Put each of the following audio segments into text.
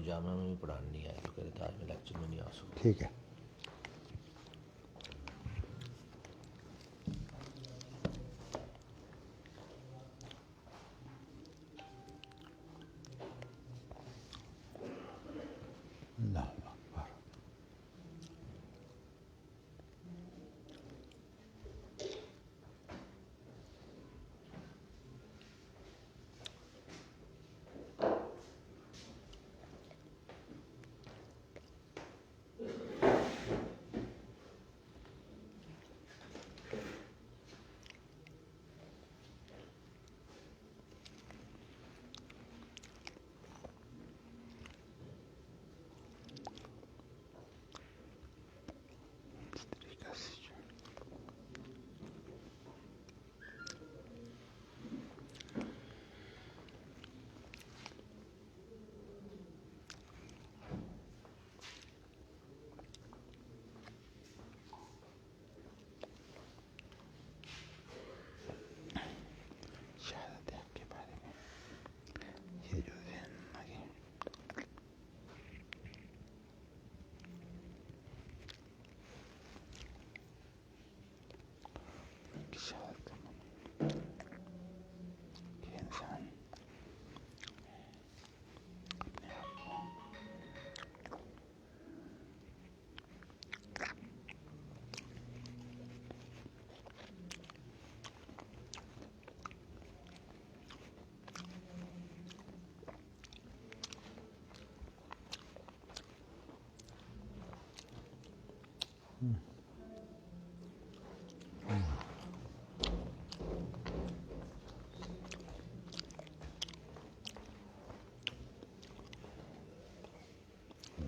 جامعہ میں بھی پڑھانے نہیں آئے تو کہہ رہے تھے آج میں لیکچر میں نہیں آ سکتا. ٹھیک ہے. اللہ اکبر.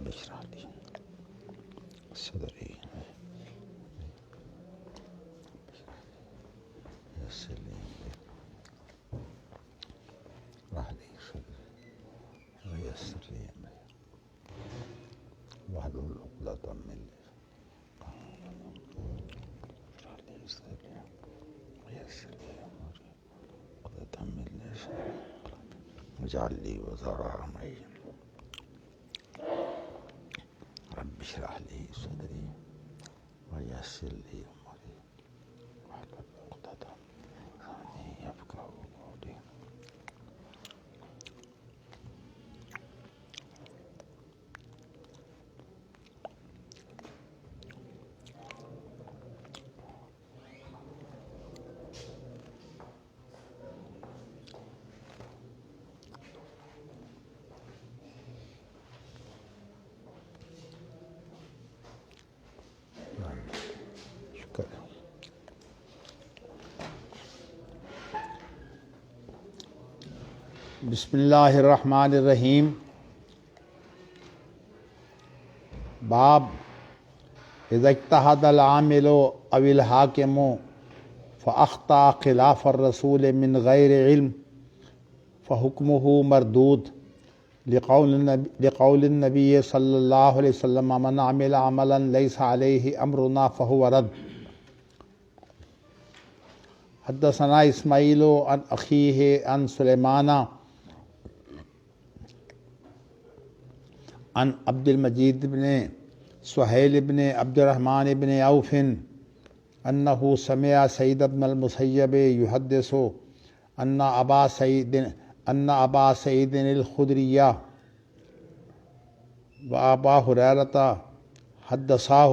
اشرح لي صدري يسر لي اشرح لي صدري ويسر لي امري واحلل عقدة من اشرح لي صدري ويسر لي امري عقدة من لساني واجعل لي وزراء معي رب اشرح لي صدري ويسر لي امري واحلل عقدة من لساني يفقهوا قولي. شکر. بسم اللہ الرحمن الرحیم. باب اذا اجتہد العامل او الحاکم فاخطأ خلاف الرسول من غیر علم فحکمہ مردود لقول النبی صلی اللہ علیہ وسلم من عمل عملا لیس علیہ امرنا فہو رد. حدثنا اسماعیل عن اخیہ عن سلیمان عن عبد المجید بن سہیل بن عبد الرحمن بن عوف انہ سمع سعید بن المسیب یحدث ان ابا سعید الخدری و ابا ہریرہ حدثاہ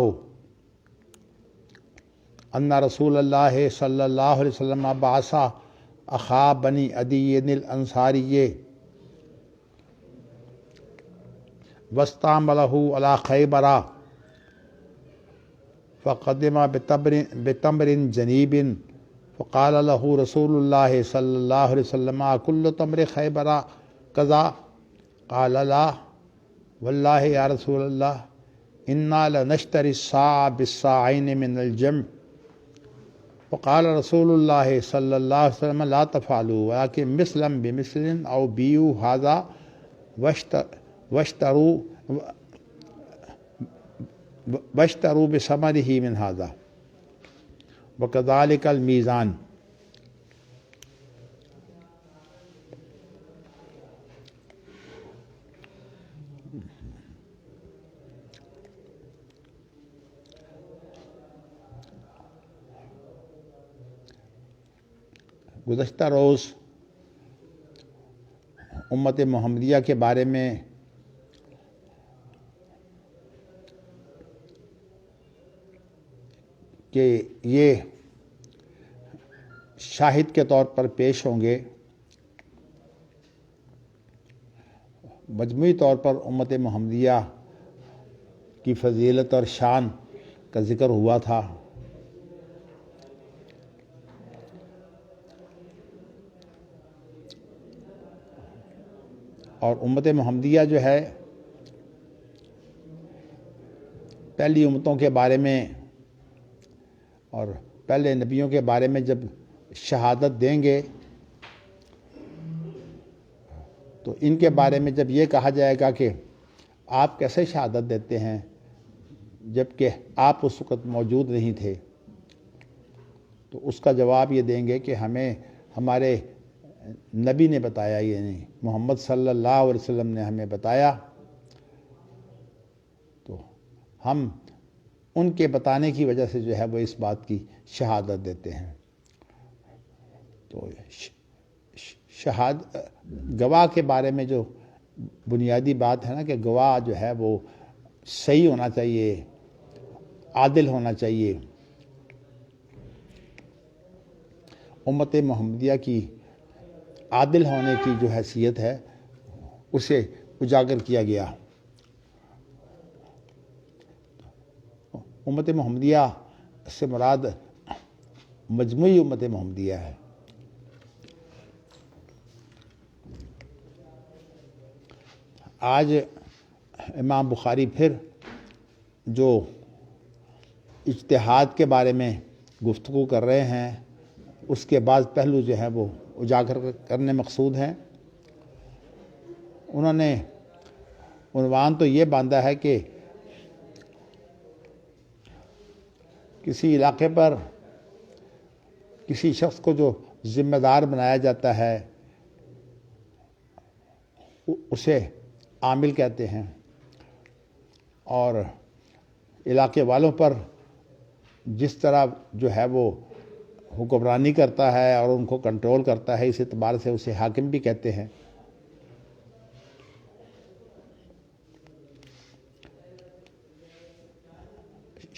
ان رسول اللہ صلی اللہ علیہ وسلم بعث اخا بنی عدی الانصاری واستعملہ علی خیبر فقدم بتمر جنیب فقال له رسول اللہ صلی اللہ علیہ وسلم کل تمر خیبر قضا قال لا واللہ یا رسول اللہ انا لنشتری الصاع بالصاعین من الجمع وقال رسول اللہ صلی اللہ علیہ وسلم لا تفعلوا ولكن مثلا بمثل او بیعوا هذا واشتروا بثمنه من هذا وكذلك الميزان. گزشتہ روز امت محمدیہ کے بارے میں کہ یہ شاہد کے طور پر پیش ہوں گے، مجموعی طور پر امت محمدیہ کی فضیلت اور شان کا ذکر ہوا تھا۔ اور امت محمدیہ جو ہے پہلی امتوں کے بارے میں اور پہلے نبیوں کے بارے میں جب شہادت دیں گے تو ان کے بارے میں جب یہ کہا جائے گا کہ آپ کیسے شہادت دیتے ہیں جب کہ آپ اس وقت موجود نہیں تھے، تو اس کا جواب یہ دیں گے کہ ہمیں ہمارے نبی نے بتایا، یعنی محمد صلی اللہ علیہ وسلم نے ہمیں بتایا، تو ہم ان کے بتانے کی وجہ سے جو ہے وہ اس بات کی شہادت دیتے ہیں۔ تو گواہ کے بارے میں جو بنیادی بات ہے نا کہ گواہ جو ہے وہ صحیح ہونا چاہیے، عادل ہونا چاہیے۔ امت محمدیہ کی عادل ہونے کی جو حیثیت ہے اسے اجاگر کیا گیا۔ امت محمدیہ سے مراد مجموعی امت محمدیہ ہے۔ آج امام بخاری پھر جو اجتہاد کے بارے میں گفتگو کر رہے ہیں اس کے بعد پہلو جو ہے وہ اجاگر کرنے مقصود ہیں۔ انہوں نے عنوان تو یہ باندھا ہے کہ کسی علاقے پر کسی شخص کو جو ذمہ دار بنایا جاتا ہے اسے عامل کہتے ہیں، اور علاقے والوں پر جس طرح جو ہے وہ حکمرانی کرتا ہے اور ان کو کنٹرول کرتا ہے، اس اعتبار سے اسے حاکم بھی کہتے ہیں۔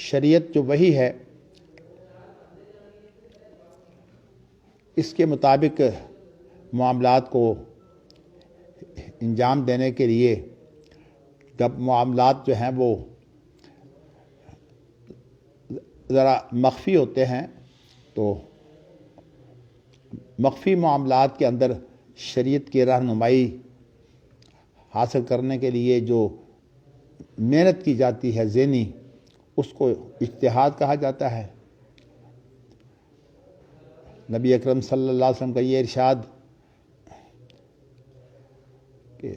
شریعت جو وہی ہے اس کے مطابق معاملات کو انجام دینے کے لیے جب معاملات جو ہیں وہ ذرا مخفی ہوتے ہیں تو مخفی معاملات کے اندر شریعت کی رہنمائی حاصل کرنے کے لیے جو محنت کی جاتی ہے ذہنی، اس کو اجتہاد کہا جاتا ہے۔ نبی اکرم صلی اللہ علیہ وسلم کا یہ ارشاد کہ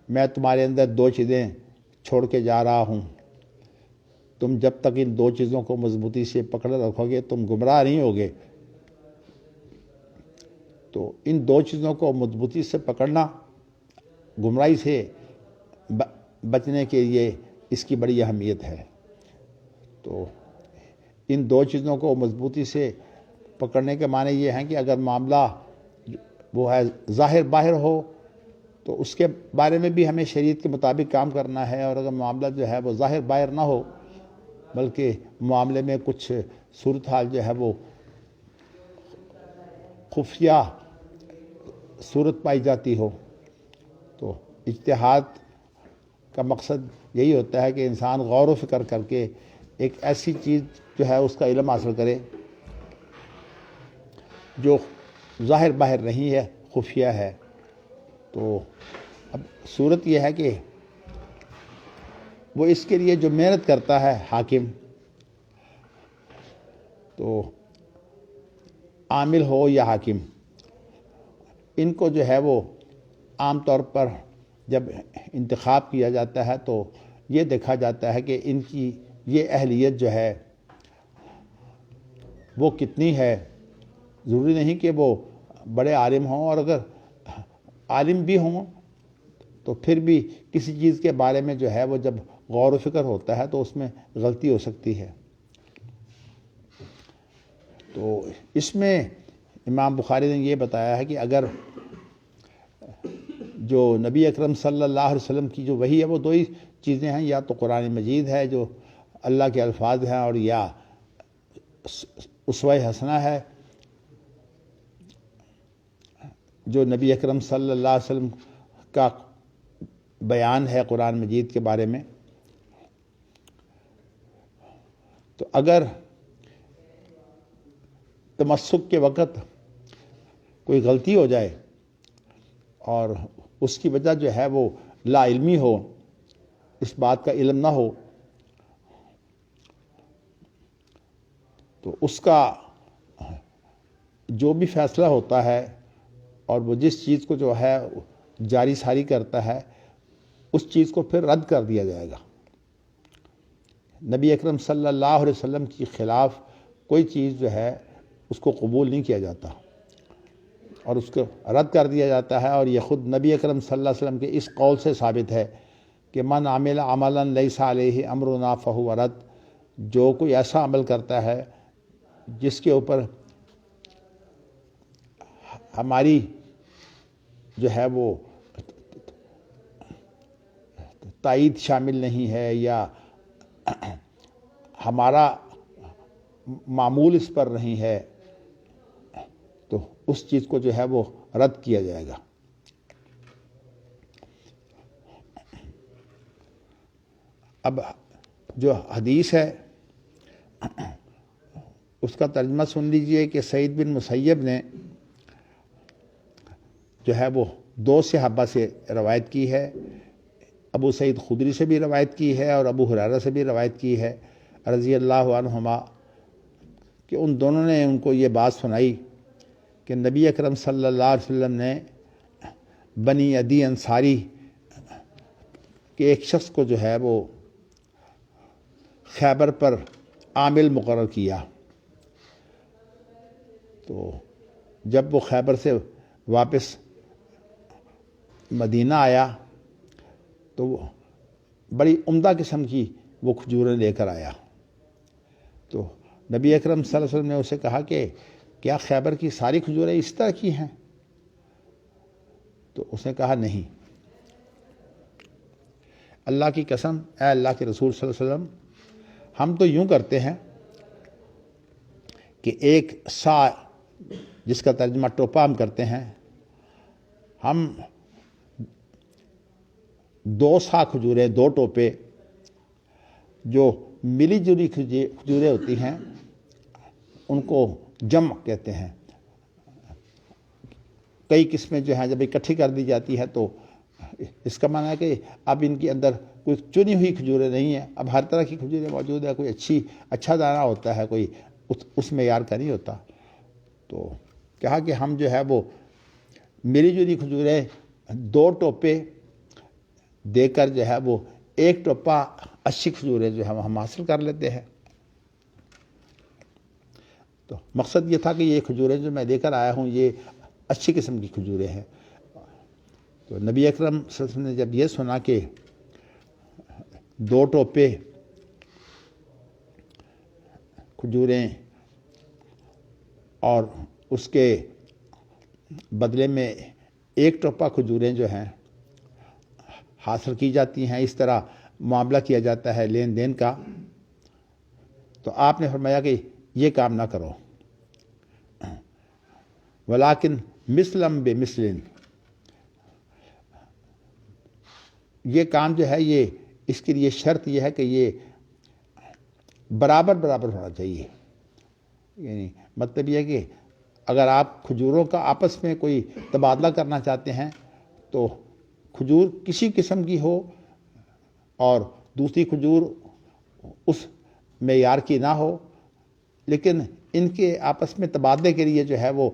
میں تمہارے اندر دو چیزیں چھوڑ کے جا رہا ہوں، تم جب تک ان دو چیزوں کو مضبوطی سے پکڑے رکھو گے تم گمراہ نہیں ہوگے۔ تو ان دو چیزوں کو مضبوطی سے پکڑنا گمراہی سے بچنے کے لیے اس کی بڑی اہمیت ہے۔ تو ان دو چیزوں کو مضبوطی سے پکڑنے کے معنی یہ ہیں کہ اگر معاملہ وہ ہے ظاہر باہر ہو تو اس کے بارے میں بھی ہمیں شریعت کے مطابق کام کرنا ہے، اور اگر معاملہ جو ہے وہ ظاہر باہر نہ ہو بلکہ معاملے میں کچھ صورتحال جو ہے وہ خفیہ صورت پائی جاتی ہو تو اجتہاد کا مقصد یہی ہوتا ہے کہ انسان غور و فکر کر کے ایک ایسی چیز جو ہے اس کا علم حاصل کرے جو ظاہر باہر نہیں ہے، خفیہ ہے۔ تو اب صورت یہ ہے کہ وہ اس کے لیے جو محنت کرتا ہے حاکم، تو عامل ہو یا حاکم، ان کو جو ہے وہ عام طور پر جب انتخاب کیا جاتا ہے تو یہ دیکھا جاتا ہے کہ ان کی یہ اہلیت جو ہے وہ کتنی ہے۔ ضروری نہیں کہ وہ بڑے عالم ہوں، اور اگر عالم بھی ہوں تو پھر بھی کسی چیز کے بارے میں جو ہے وہ جب غور و فکر ہوتا ہے تو اس میں غلطی ہو سکتی ہے۔ تو اس میں امام بخاری نے یہ بتایا ہے کہ اگر جو نبی اکرم صلی اللہ علیہ وسلم کی جو وحی ہے وہ دو ہی چیزیں ہیں، یا تو قرآن مجید ہے جو اللہ کے الفاظ ہیں، اور یا اسوہ حسنہ ہے جو نبی اکرم صلی اللہ علیہ وسلم کا بیان ہے قرآن مجید کے بارے میں۔ تو اگر تمسک کے وقت کوئی غلطی ہو جائے اور اس کی وجہ جو ہے وہ لا علمی ہو، اس بات کا علم نہ ہو، تو اس کا جو بھی فیصلہ ہوتا ہے اور وہ جس چیز کو جو ہے جاری ساری کرتا ہے، اس چیز کو پھر رد کر دیا جائے گا۔ نبی اکرم صلی اللہ علیہ وسلم کے خلاف کوئی چیز جو ہے اس کو قبول نہیں کیا جاتا اور اس کو رد کر دیا جاتا ہے، اور یہ خود نبی اکرم صلی اللہ علیہ وسلم کے اس قول سے ثابت ہے کہ من عمل عملا لیس علیہ امرنا فہو رد، جو کوئی ایسا عمل کرتا ہے جس کے اوپر ہماری جو ہے وہ تائید شامل نہیں ہے یا ہمارا معمول اس پر نہیں ہے، تو اس چیز کو جو ہے وہ رد کیا جائے گا۔ اب جو حدیث ہے اس کا ترجمہ سن لیجئے کہ سعید بن مسیب نے جو ہے وہ دو صحابہ سے روایت کی ہے، ابو سعید خدری سے بھی روایت کی ہے اور ابو ہریرہ سے بھی روایت کی ہے رضی اللہ عنہما، کہ ان دونوں نے ان کو یہ بات سنائی کہ نبی اکرم صلی اللہ علیہ وسلم نے بنی عدی انصاری کے ایک شخص کو جو ہے وہ خیبر پر عامل مقرر کیا۔ تو جب وہ خیبر سے واپس مدینہ آیا تو وہ بڑی عمدہ قسم کی وہ کھجوریں لے کر آیا۔ تو نبی اکرم صلی اللہ علیہ وسلم نے اسے کہا کہ کیا خیبر کی ساری کھجوریں اس طرح کی ہیں؟ تو اس نے کہا نہیں۔ اللہ کی قسم، اے اللہ کے رسول صلی اللہ علیہ وسلم، ہم تو یوں کرتے ہیں کہ ایک سا، جس کا ترجمہ ٹوپا ہم کرتے ہیں، ہم 2 سا کھجوریں، 2 ٹوپے جو ملی جلی کھجوریں ہوتی ہیں ان کو جمع کہتے ہیں۔ کئی قسمیں جو ہیں جب اکٹھی کر دی جاتی ہے تو اس کا معنی ہے کہ اب ان کے اندر کوئی چنی ہوئی کھجوریں نہیں ہیں، اب ہر طرح کی کھجوریں موجود ہیں، کوئی اچھا دانہ ہوتا ہے، کوئی اس معیار کا نہیں ہوتا۔ تو کہا کہ ہم جو ہے وہ ملی جلی کھجوریں 2 ٹوپے دے کر جو ہے وہ 1 ٹوپا اچھی کھجوریں جو ہے ہم حاصل کر لیتے ہیں۔ تو مقصد یہ تھا کہ یہ کھجوریں جو میں لے کر آیا ہوں یہ اچھی قسم کی کھجوریں ہیں۔ تو نبی اکرم صلی اللہ علیہ وسلم نے جب یہ سنا کہ 2 ٹوپے کھجوریں اور اس کے بدلے میں 1 ٹوپا کھجوریں جو ہیں حاصل کی جاتی ہیں، اس طرح معاملہ کیا جاتا ہے لین دین کا، تو آپ نے فرمایا کہ یہ کام نہ کرو، ولیکن مثلم بمثل، یہ کام جو ہے یہ اس کے لیے شرط یہ ہے کہ یہ برابر ہونا چاہیے۔ یعنی مطلب یہ ہے کہ اگر آپ کھجوروں کا آپس میں کوئی تبادلہ کرنا چاہتے ہیں تو کھجور کسی قسم کی ہو اور دوسری کھجور اس معیار کی نہ ہو، لیکن ان کے آپس میں تبادلے کے لیے جو ہے وہ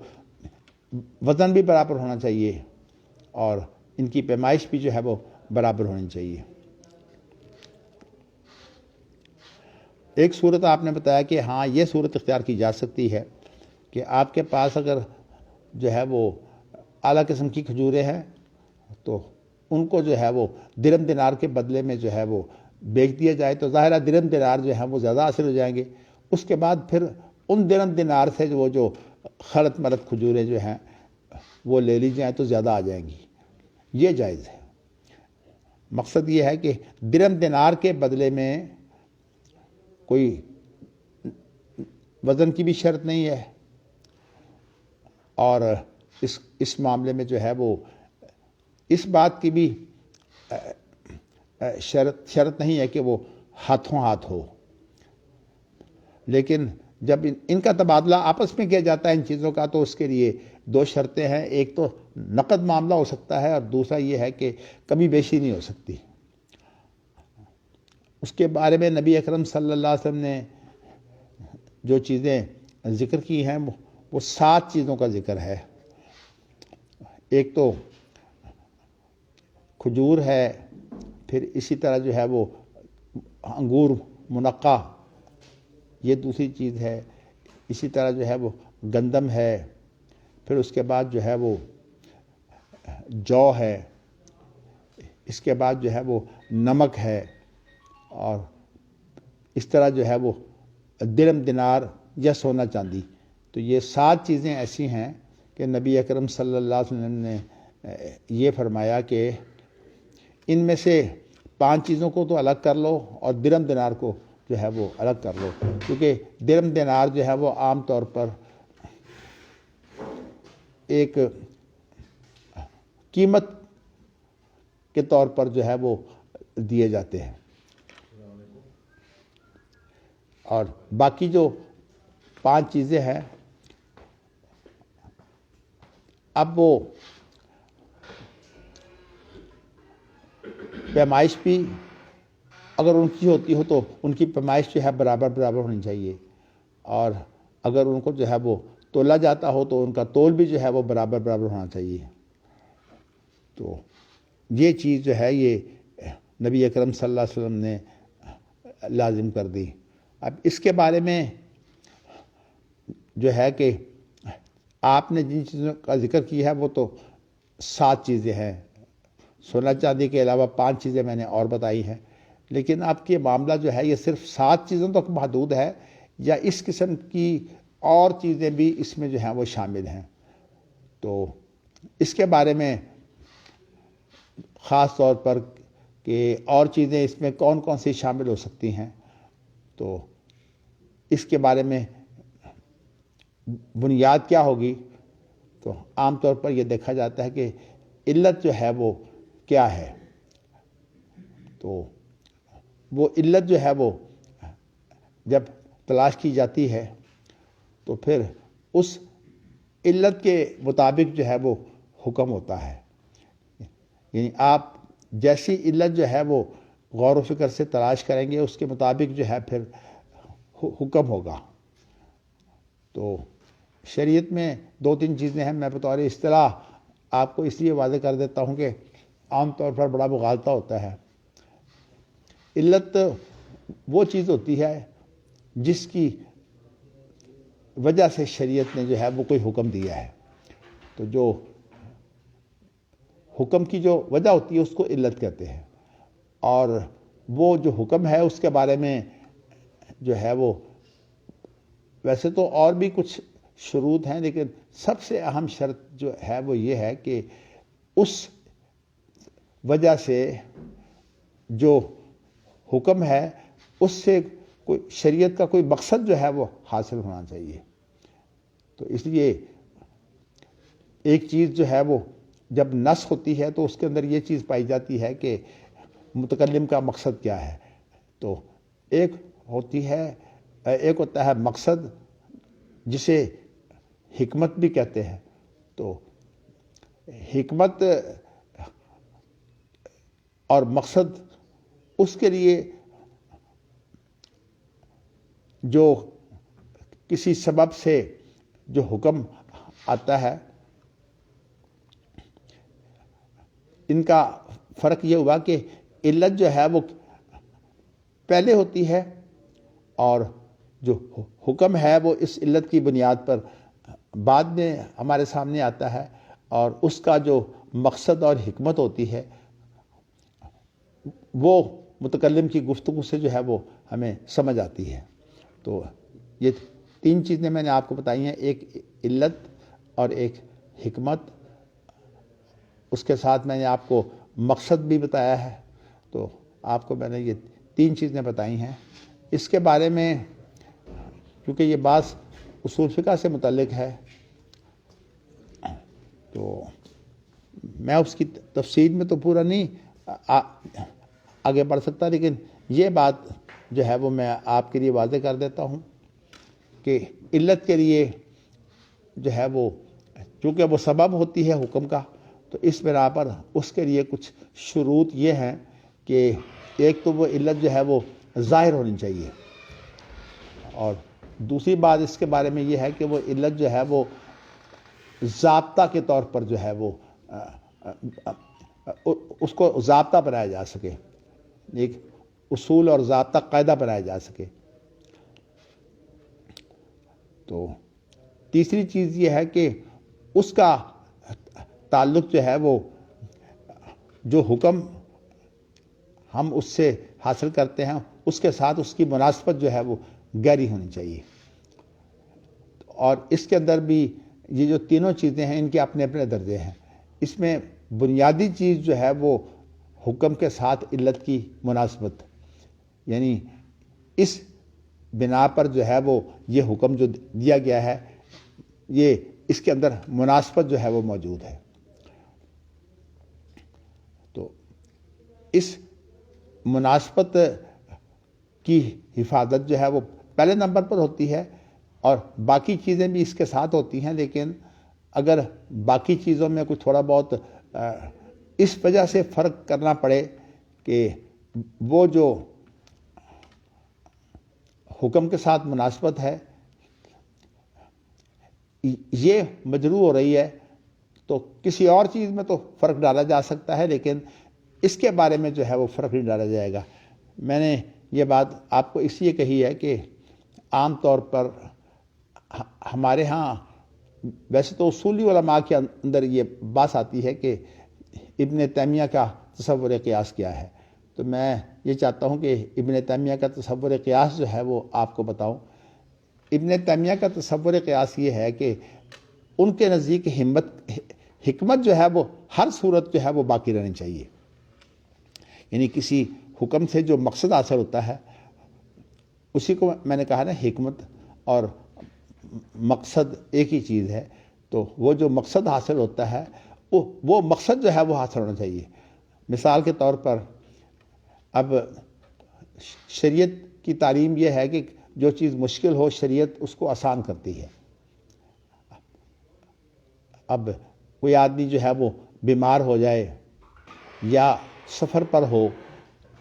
وزن بھی برابر ہونا چاہیے اور ان کی پیمائش بھی جو ہے وہ برابر ہونی چاہیے۔ ایک صورت آپ نے بتایا کہ ہاں یہ صورت اختیار کی جا سکتی ہے کہ آپ کے پاس اگر جو ہے وہ اعلیٰ قسم کی کھجوریں ہیں تو ان کو جو ہے وہ درہم دینار کے بدلے میں جو ہے وہ بیچ دیا جائے تو ظاہرہ درہم دینار جو ہے وہ زیادہ حاصل ہو جائیں گے. اس کے بعد پھر ان درہم دینار سے جو خلط ملط کھجوریں جو ہیں وہ لے لی جائیں تو زیادہ آ جائیں گی. یہ جائز ہے. مقصد یہ ہے کہ درہم دینار کے بدلے میں کوئی وزن کی بھی شرط نہیں ہے، اور اس معاملے میں جو ہے وہ اس بات کی بھی شرط نہیں ہے کہ وہ ہاتھوں ہاتھ ہو. لیکن جب ان کا تبادلہ آپس میں کیا جاتا ہے ان چیزوں کا تو اس کے لیے دو شرطیں ہیں. ایک تو نقد معاملہ ہو سکتا ہے اور دوسرا یہ ہے کہ کمی بیشی نہیں ہو سکتی. اس کے بارے میں نبی اکرم صلی اللہ علیہ وسلم نے جو چیزیں ذکر کی ہیں وہ 7 چیزوں کا ذکر ہے. ایک تو کھجور ہے، پھر اسی طرح جو ہے وہ انگور منقع، یہ دوسری چیز ہے. اسی طرح جو ہے وہ گندم ہے، پھر اس کے بعد جو ہے وہ جو ہے، اس کے بعد جو ہے وہ نمک ہے، اور اس طرح جو ہے وہ درہم دینار یا سونا چاندی. تو یہ 7 چیزیں ایسی ہیں کہ نبی اکرم صلی اللہ علیہ وسلم نے یہ فرمایا کہ ان میں سے 5 چیزوں کو تو الگ کر لو اور درہم دینار کو جو ہے وہ الگ کر لو، کیونکہ درہم دینار جو ہے وہ عام طور پر ایک قیمت کے طور پر جو ہے وہ دیے جاتے ہیں، اور باقی جو 5 چیزیں ہیں اب وہ پیمائش بھی اگر ان کی ہوتی ہو تو ان کی پیمائش جو ہے برابر ہونی چاہیے، اور اگر ان کو جو ہے وہ تولا جاتا ہو تو ان کا تول بھی جو ہے وہ برابر ہونا چاہیے. تو یہ چیز جو ہے یہ نبی اکرم صلی اللہ علیہ وسلم نے لازم کر دی. اب اس کے بارے میں جو ہے کہ آپ نے جن چیزوں کا ذکر کیا ہے وہ تو 7 چیزیں ہیں. سونا چاندی کے علاوہ 5 چیزیں میں نے اور بتائی ہیں، لیکن اب کے معاملہ جو ہے یہ صرف 7 چیزوں تک محدود ہے یا اس قسم کی اور چیزیں بھی اس میں جو ہیں وہ شامل ہیں. تو اس کے بارے میں خاص طور پر کہ اور چیزیں اس میں کون کون سی شامل ہو سکتی ہیں، تو اس کے بارے میں بنیاد کیا ہوگی. تو عام طور پر یہ دیکھا جاتا ہے کہ علت جو ہے وہ کیا ہے. تو وہ علت جو ہے وہ جب تلاش کی جاتی ہے تو پھر اس علت کے مطابق جو ہے وہ حکم ہوتا ہے. یعنی آپ جیسی علت جو ہے وہ غور و فکر سے تلاش کریں گے اس کے مطابق جو ہے پھر حکم ہوگا. تو شریعت میں 2-3 چیزیں ہیں، میں بطور اصطلاح آپ کو اس لیے واضح کر دیتا ہوں کہ عام طور پر بڑا مغالطہ ہوتا ہے. علت وہ چیز ہوتی ہے جس کی وجہ سے شریعت نے جو ہے وہ کوئی حکم دیا ہے. تو جو حکم کی جو وجہ ہوتی ہے اس کو علت کہتے ہیں، اور وہ جو حکم ہے اس کے بارے میں جو ہے وہ ویسے تو اور بھی کچھ شروط ہیں، لیکن سب سے اہم شرط جو ہے وہ یہ ہے کہ اس وجہ سے جو حکم ہے اس سے کوئی شریعت کا کوئی مقصد جو ہے وہ حاصل ہونا چاہیے. تو اس لیے ایک چیز جو ہے وہ جب نص ہوتی ہے تو اس کے اندر یہ چیز پائی جاتی ہے کہ متکلم کا مقصد کیا ہے. تو ایک ہوتا ہے مقصد جسے حکمت بھی کہتے ہیں. تو حکمت اور مقصد اس کے لیے جو کسی سبب سے جو حکم آتا ہے ان کا فرق یہ ہوا کہ علت جو ہے وہ پہلے ہوتی ہے اور جو حکم ہے وہ اس علت کی بنیاد پر بعد میں ہمارے سامنے آتا ہے، اور اس کا جو مقصد اور حکمت ہوتی ہے وہ متکلم کی گفتگو سے جو ہے وہ ہمیں سمجھ آتی ہے۔ تو یہ 3 چیزیں میں نے آپ کو بتائی ہیں، ایک علت اور ایک حکمت، اس کے ساتھ میں نے آپ کو مقصد بھی بتایا ہے۔ تو آپ کو میں نے یہ 3 چیزیں بتائی ہیں۔ اس کے بارے میں کیونکہ یہ بات اصول فقہ سے متعلق ہے تو میں اس کی تفصیل میں تو پورا نہیں آگے بڑھ سکتا، لیکن یہ بات جو ہے وہ میں آپ کے لیے واضح کر دیتا ہوں کہ علت کے لیے جو ہے وہ چونکہ وہ سبب ہوتی ہے حکم کا، تو اس بنا پر اس کے لیے کچھ شروط یہ ہیں کہ ایک تو وہ علت جو ہے وہ ظاہر ہونی چاہیے، اور دوسری بات اس کے بارے میں یہ ہے کہ وہ علت جو ہے وہ ضابطہ کے طور پر جو ہے وہ اس کو ضابطہ بنایا جا سکے، ایک اصول اور ضابطہ قاعدہ بنایا جا سکے۔ تو تیسری چیز یہ ہے کہ اس کا تعلق جو ہے وہ جو حکم ہم اس سے حاصل کرتے ہیں اس کے ساتھ اس کی مناسبت جو ہے وہ گہری ہونی چاہیے، اور اس کے اندر بھی یہ جو تینوں چیزیں ہیں ان کے اپنے اپنے درجے ہیں۔ اس میں بنیادی چیز جو ہے وہ حکم کے ساتھ علت کی مناسبت، یعنی اس بنا پر جو ہے وہ یہ حکم جو دیا گیا ہے یہ اس کے اندر مناسبت جو ہے وہ موجود ہے۔ تو اس مناسبت کی حفاظت جو ہے وہ پہلے نمبر پر ہوتی ہے، اور باقی چیزیں بھی اس کے ساتھ ہوتی ہیں، لیکن اگر باقی چیزوں میں کچھ تھوڑا بہت اس وجہ سے فرق کرنا پڑے کہ وہ جو حکم کے ساتھ مناسبت ہے یہ مجروح ہو رہی ہے، تو کسی اور چیز میں تو فرق ڈالا جا سکتا ہے، لیکن اس کے بارے میں جو ہے وہ فرق نہیں ڈالا جائے گا۔ میں نے یہ بات آپ کو اس لیے کہی ہے کہ عام طور پر ہمارے ہاں ویسے تو اصولی علماء کے اندر یہ بات آتی ہے کہ ابن تیمیہ کا تصور قیاس کیا ہے، تو میں یہ چاہتا ہوں کہ ابن تیمیہ کا تصور قیاس جو ہے وہ آپ کو بتاؤں۔ ابن تیمیہ کا تصور قیاس یہ ہے کہ ان کے نزدیک حکمت جو ہے وہ ہر صورت جو ہے وہ باقی رہنی چاہیے، یعنی کسی حکم سے جو مقصد حاصل ہوتا ہے اسی کو میں نے کہا نا، حکمت اور مقصد ایک ہی چیز ہے، تو وہ جو مقصد حاصل ہوتا ہے وہ مقصد جو ہے وہ حاصل ہونا چاہیے۔ مثال کے طور پر اب شریعت کی تعلیم یہ ہے کہ جو چیز مشکل ہو شریعت اس کو آسان کرتی ہے۔ اب کوئی آدمی جو ہے وہ بیمار ہو جائے یا سفر پر ہو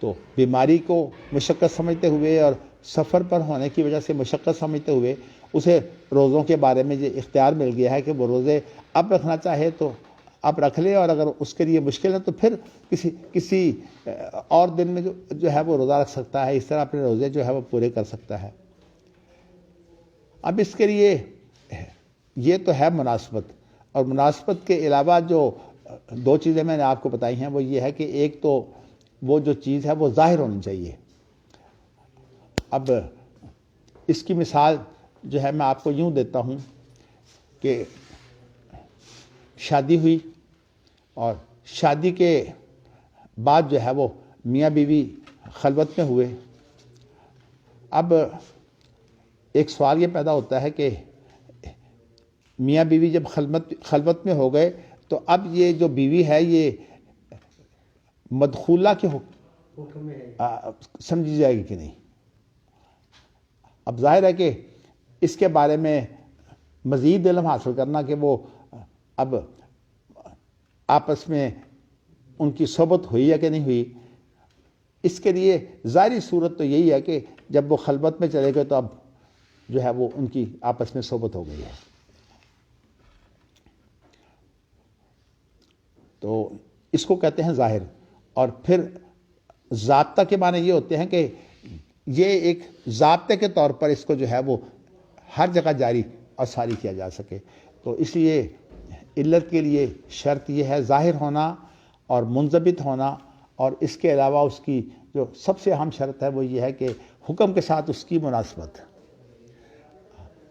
تو بیماری کو مشقت سمجھتے ہوئے اور سفر پر ہونے کی وجہ سے مشقت سمجھتے ہوئے اسے روزوں کے بارے میں یہ اختیار مل گیا ہے کہ وہ روزے اب رکھنا چاہے تو اب رکھ لے، اور اگر اس کے لیے مشکل ہے تو پھر کسی اور دن میں جو ہے وہ روزہ رکھ سکتا ہے، اس طرح اپنے روزے جو ہے وہ پورے کر سکتا ہے۔ اب اس کے لیے یہ تو ہے مناسبت، اور مناسبت کے علاوہ جو 2 چیزیں میں نے آپ کو بتائی ہیں وہ یہ ہے کہ ایک تو وہ جو چیز ہے وہ ظاہر ہونی چاہیے۔ اب اس کی مثال جو ہے میں آپ کو یوں دیتا ہوں کہ شادی ہوئی، اور شادی کے بعد جو ہے وہ میاں بیوی خلوت میں ہوئے۔ اب ایک سوال یہ پیدا ہوتا ہے کہ میاں بیوی جب خلوت میں ہو گئے تو اب یہ جو بیوی ہے یہ مدخولہ کے حکم میں سمجھی جائے گی کہ نہیں؟ اب ظاہر ہے کہ اس کے بارے میں مزید علم حاصل کرنا کہ وہ اب آپس میں ان کی صحبت ہوئی ہے کہ نہیں ہوئی، اس کے لیے ظاہری صورت تو یہی ہے کہ جب وہ خلوت میں چلے گئے تو اب جو ہے وہ ان کی آپس میں صحبت ہو گئی ہے۔ تو اس کو کہتے ہیں ظاہر۔ اور پھر ضابطہ کے معنی یہ ہوتے ہیں کہ یہ ایک ضابطے کے طور پر اس کو جو ہے وہ ہر جگہ جاری اور ساری کیا جا سکے۔ تو اس لیے علت کے لیے شرط یہ ہے ظاہر ہونا اور منضبط ہونا اور اس کے علاوہ اس کی جو سب سے اہم شرط ہے وہ یہ ہے کہ حکم کے ساتھ اس کی مناسبت۔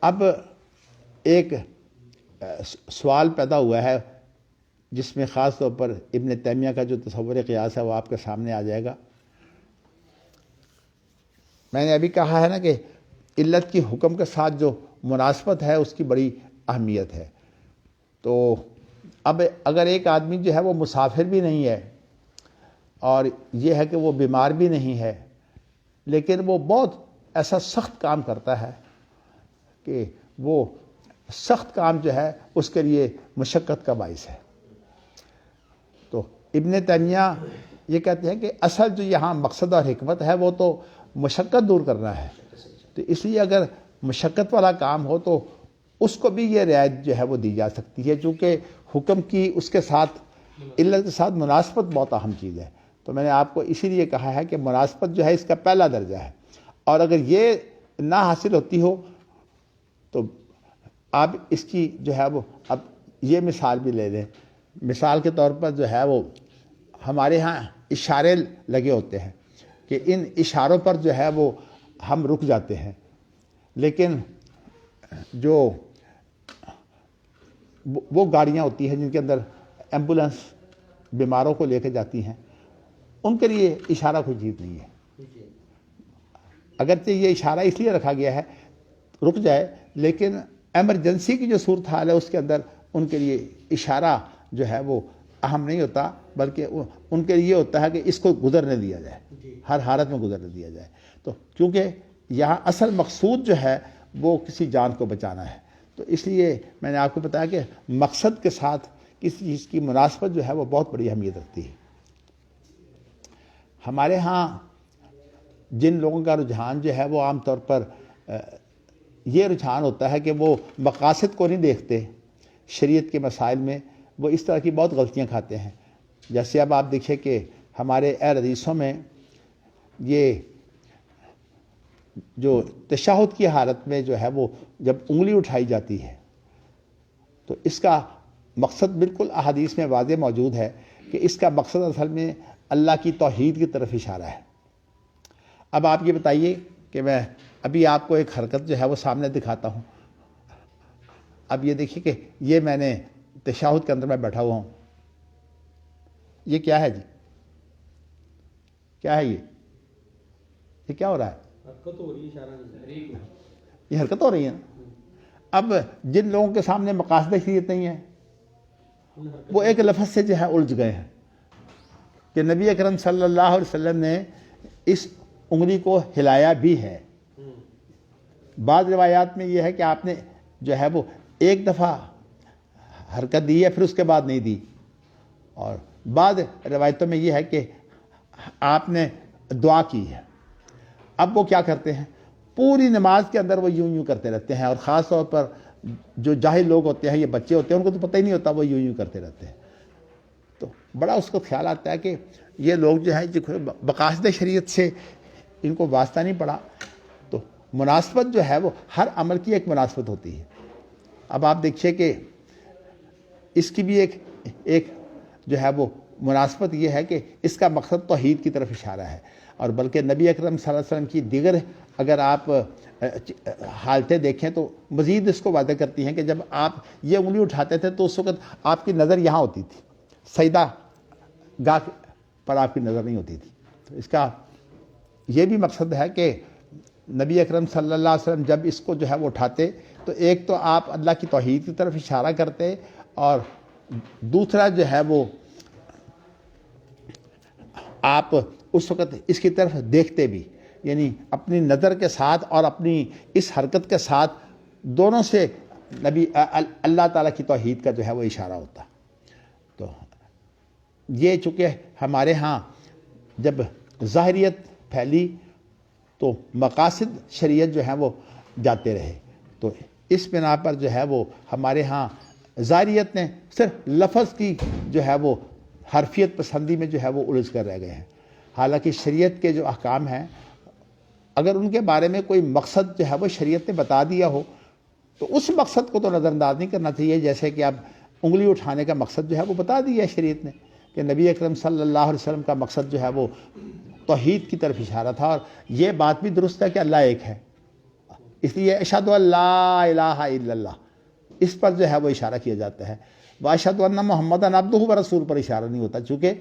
اب ایک سوال پیدا ہوا ہے جس میں خاص طور پر ابن تیمیہ کا جو تصور قیاس ہے وہ آپ کے سامنے آ جائے گا۔ میں نے ابھی کہا ہے نا کہ علت کی حکم کے ساتھ جو مناسبت ہے اس کی بڑی اہمیت ہے۔ تو اب اگر ایک آدمی جو ہے وہ مسافر بھی نہیں ہے اور یہ ہے کہ وہ بیمار بھی نہیں ہے، لیکن وہ بہت ایسا سخت کام کرتا ہے کہ وہ سخت کام جو ہے اس کے لیے مشقت کا باعث ہے، تو ابن تیمیہ یہ کہتے ہیں کہ اصل جو یہاں مقصد اور حکمت ہے وہ تو مشقت دور کرنا ہے، تو اس لیے اگر مشقت والا کام ہو تو اس کو بھی یہ رعایت جو ہے وہ دی جا سکتی ہے، چونکہ حکم کی اس کے ساتھ علت کے ساتھ مناسبت بہت اہم چیز ہے۔ تو میں نے آپ کو اسی لیے کہا ہے کہ مناسبت جو ہے اس کا پہلا درجہ ہے، اور اگر یہ نہ حاصل ہوتی ہو تو آپ اس کی جو ہے وہ اب یہ مثال بھی لے لیں۔ مثال کے طور پر جو ہے وہ ہمارے ہاں اشارے لگے ہوتے ہیں کہ ان اشاروں پر جو ہے وہ ہم رک جاتے ہیں، لیکن جو وہ گاڑیاں ہوتی ہیں جن کے اندر ایمبولینس بیماروں کو لے کے جاتی ہیں، ان کے لیے اشارہ کوئی چیز نہیں ہے، اگرچہ یہ اشارہ اس لیے رکھا گیا ہے رک جائے، لیکن ایمرجنسی کی جو صورتحال ہے اس کے اندر ان کے لیے اشارہ جو ہے وہ اہم نہیں ہوتا، بلکہ ان کے لیے ہوتا ہے کہ اس کو گزرنے دیا جائے، ہر حالت میں گزرنے دیا جائے۔ تو کیونکہ یہاں اصل مقصود جو ہے وہ کسی جان کو بچانا ہے، تو اس لیے میں نے آپ کو بتایا کہ مقصد کے ساتھ کسی چیز کی مناسبت جو ہے وہ بہت بڑی اہمیت رکھتی ہے۔ ہمارے ہاں جن لوگوں کا رجحان جو ہے وہ عام طور پر یہ رجحان ہوتا ہے کہ وہ مقاصد کو نہیں دیکھتے شریعت کے مسائل میں، وہ اس طرح کی بہت غلطیاں کھاتے ہیں۔ جیسے اب آپ دیکھیں کہ ہمارے اہل حدیثوں میں یہ جو تشہد کی حالت میں جو ہے وہ جب انگلی اٹھائی جاتی ہے تو اس کا مقصد بالکل احادیث میں واضح موجود ہے کہ اس کا مقصد اصل میں اللہ کی توحید کی طرف اشارہ ہے۔ اب آپ یہ بتائیے کہ میں ابھی آپ کو ایک حرکت جو ہے وہ سامنے دکھاتا ہوں، اب یہ دیکھیے کہ یہ میں نے تشہد کے اندر میں بیٹھا ہوا ہوں، یہ کیا ہے جی؟ کیا ہے یہ کیا ہو رہا ہے؟ حرکت ہو رہی ہے، یہ حرکت ہو رہی ہے نا۔ اب جن لوگوں کے سامنے مقاصد شریعت نہیں ہے وہ ایک لفظ سے جو ہے الجھ گئے ہیں کہ نبی اکرم صلی اللہ علیہ وسلم نے اس انگلی کو ہلایا بھی ہے۔ بعض روایات میں یہ ہے کہ آپ نے جو ہے وہ ایک دفعہ حرکت دی ہے پھر اس کے بعد نہیں دی، اور بعض روایتوں میں یہ ہے کہ آپ نے دعا کی ہے۔ اب وہ کیا کرتے ہیں، پوری نماز کے اندر وہ یوں کرتے رہتے ہیں، اور خاص طور پر جو جاہل لوگ ہوتے ہیں، یہ بچے ہوتے ہیں، ان کو تو پتہ ہی نہیں ہوتا، وہ یوں کرتے رہتے ہیں۔ تو بڑا اس کو خیال آتا ہے کہ یہ لوگ جو ہیں مقاصد شریعت سے ان کو واسطہ نہیں پڑا۔ تو مناسبت جو ہے وہ ہر عمل کی ایک مناسبت ہوتی ہے۔ اب آپ دیکھیے کہ اس کی بھی ایک جو ہے وہ مناسبت یہ ہے کہ اس کا مقصد توحید کی طرف اشارہ ہے، اور بلکہ نبی اکرم صلی اللہ علیہ وسلم کی دیگر اگر آپ حالتیں دیکھیں تو مزید اس کو واضح کرتی ہیں کہ جب آپ یہ انگلی اٹھاتے تھے تو اس وقت آپ کی نظر یہاں ہوتی تھی، سجدہ گاہ پر آپ کی نظر نہیں ہوتی تھی۔ تو اس کا یہ بھی مقصد ہے کہ نبی اکرم صلی اللہ علیہ وسلم جب اس کو جو ہے وہ اٹھاتے تو ایک تو آپ اللہ کی توحید کی طرف اشارہ کرتے، اور دوسرا جو ہے وہ آپ اس وقت اس کی طرف دیکھتے بھی، یعنی اپنی نظر کے ساتھ اور اپنی اس حرکت کے ساتھ دونوں سے نبی اللہ تعالیٰ کی توحید کا جو ہے وہ اشارہ ہوتا۔ تو یہ چونکہ ہمارے ہاں جب ظاہریت پھیلی تو مقاصد شریعت جو ہیں وہ جاتے رہے، تو اس بنا پر جو ہے وہ ہمارے ہاں ظاہریت نے صرف لفظ کی جو ہے وہ حرفیت پسندی میں جو ہے وہ الجھ کر رہ گئے ہیں، حالانکہ شریعت کے جو احکام ہیں اگر ان کے بارے میں کوئی مقصد جو ہے وہ شریعت نے بتا دیا ہو تو اس مقصد کو تو نظر انداز نہیں کرنا چاہیے، جیسے کہ اب انگلی اٹھانے کا مقصد جو ہے وہ بتا دیا ہے شریعت نے کہ نبی اکرم صلی اللہ علیہ وسلم کا مقصد جو ہے وہ توحید کی طرف اشارہ تھا، اور یہ بات بھی درست ہے کہ اللہ ایک ہے، اس لیے اشہد ان لا الہ الا اللہ اس پر جو ہے وہ اشارہ کیا جاتا ہے، واشہد ان محمدً عبدہ و رسول پر اشارہ نہیں ہوتا، چونکہ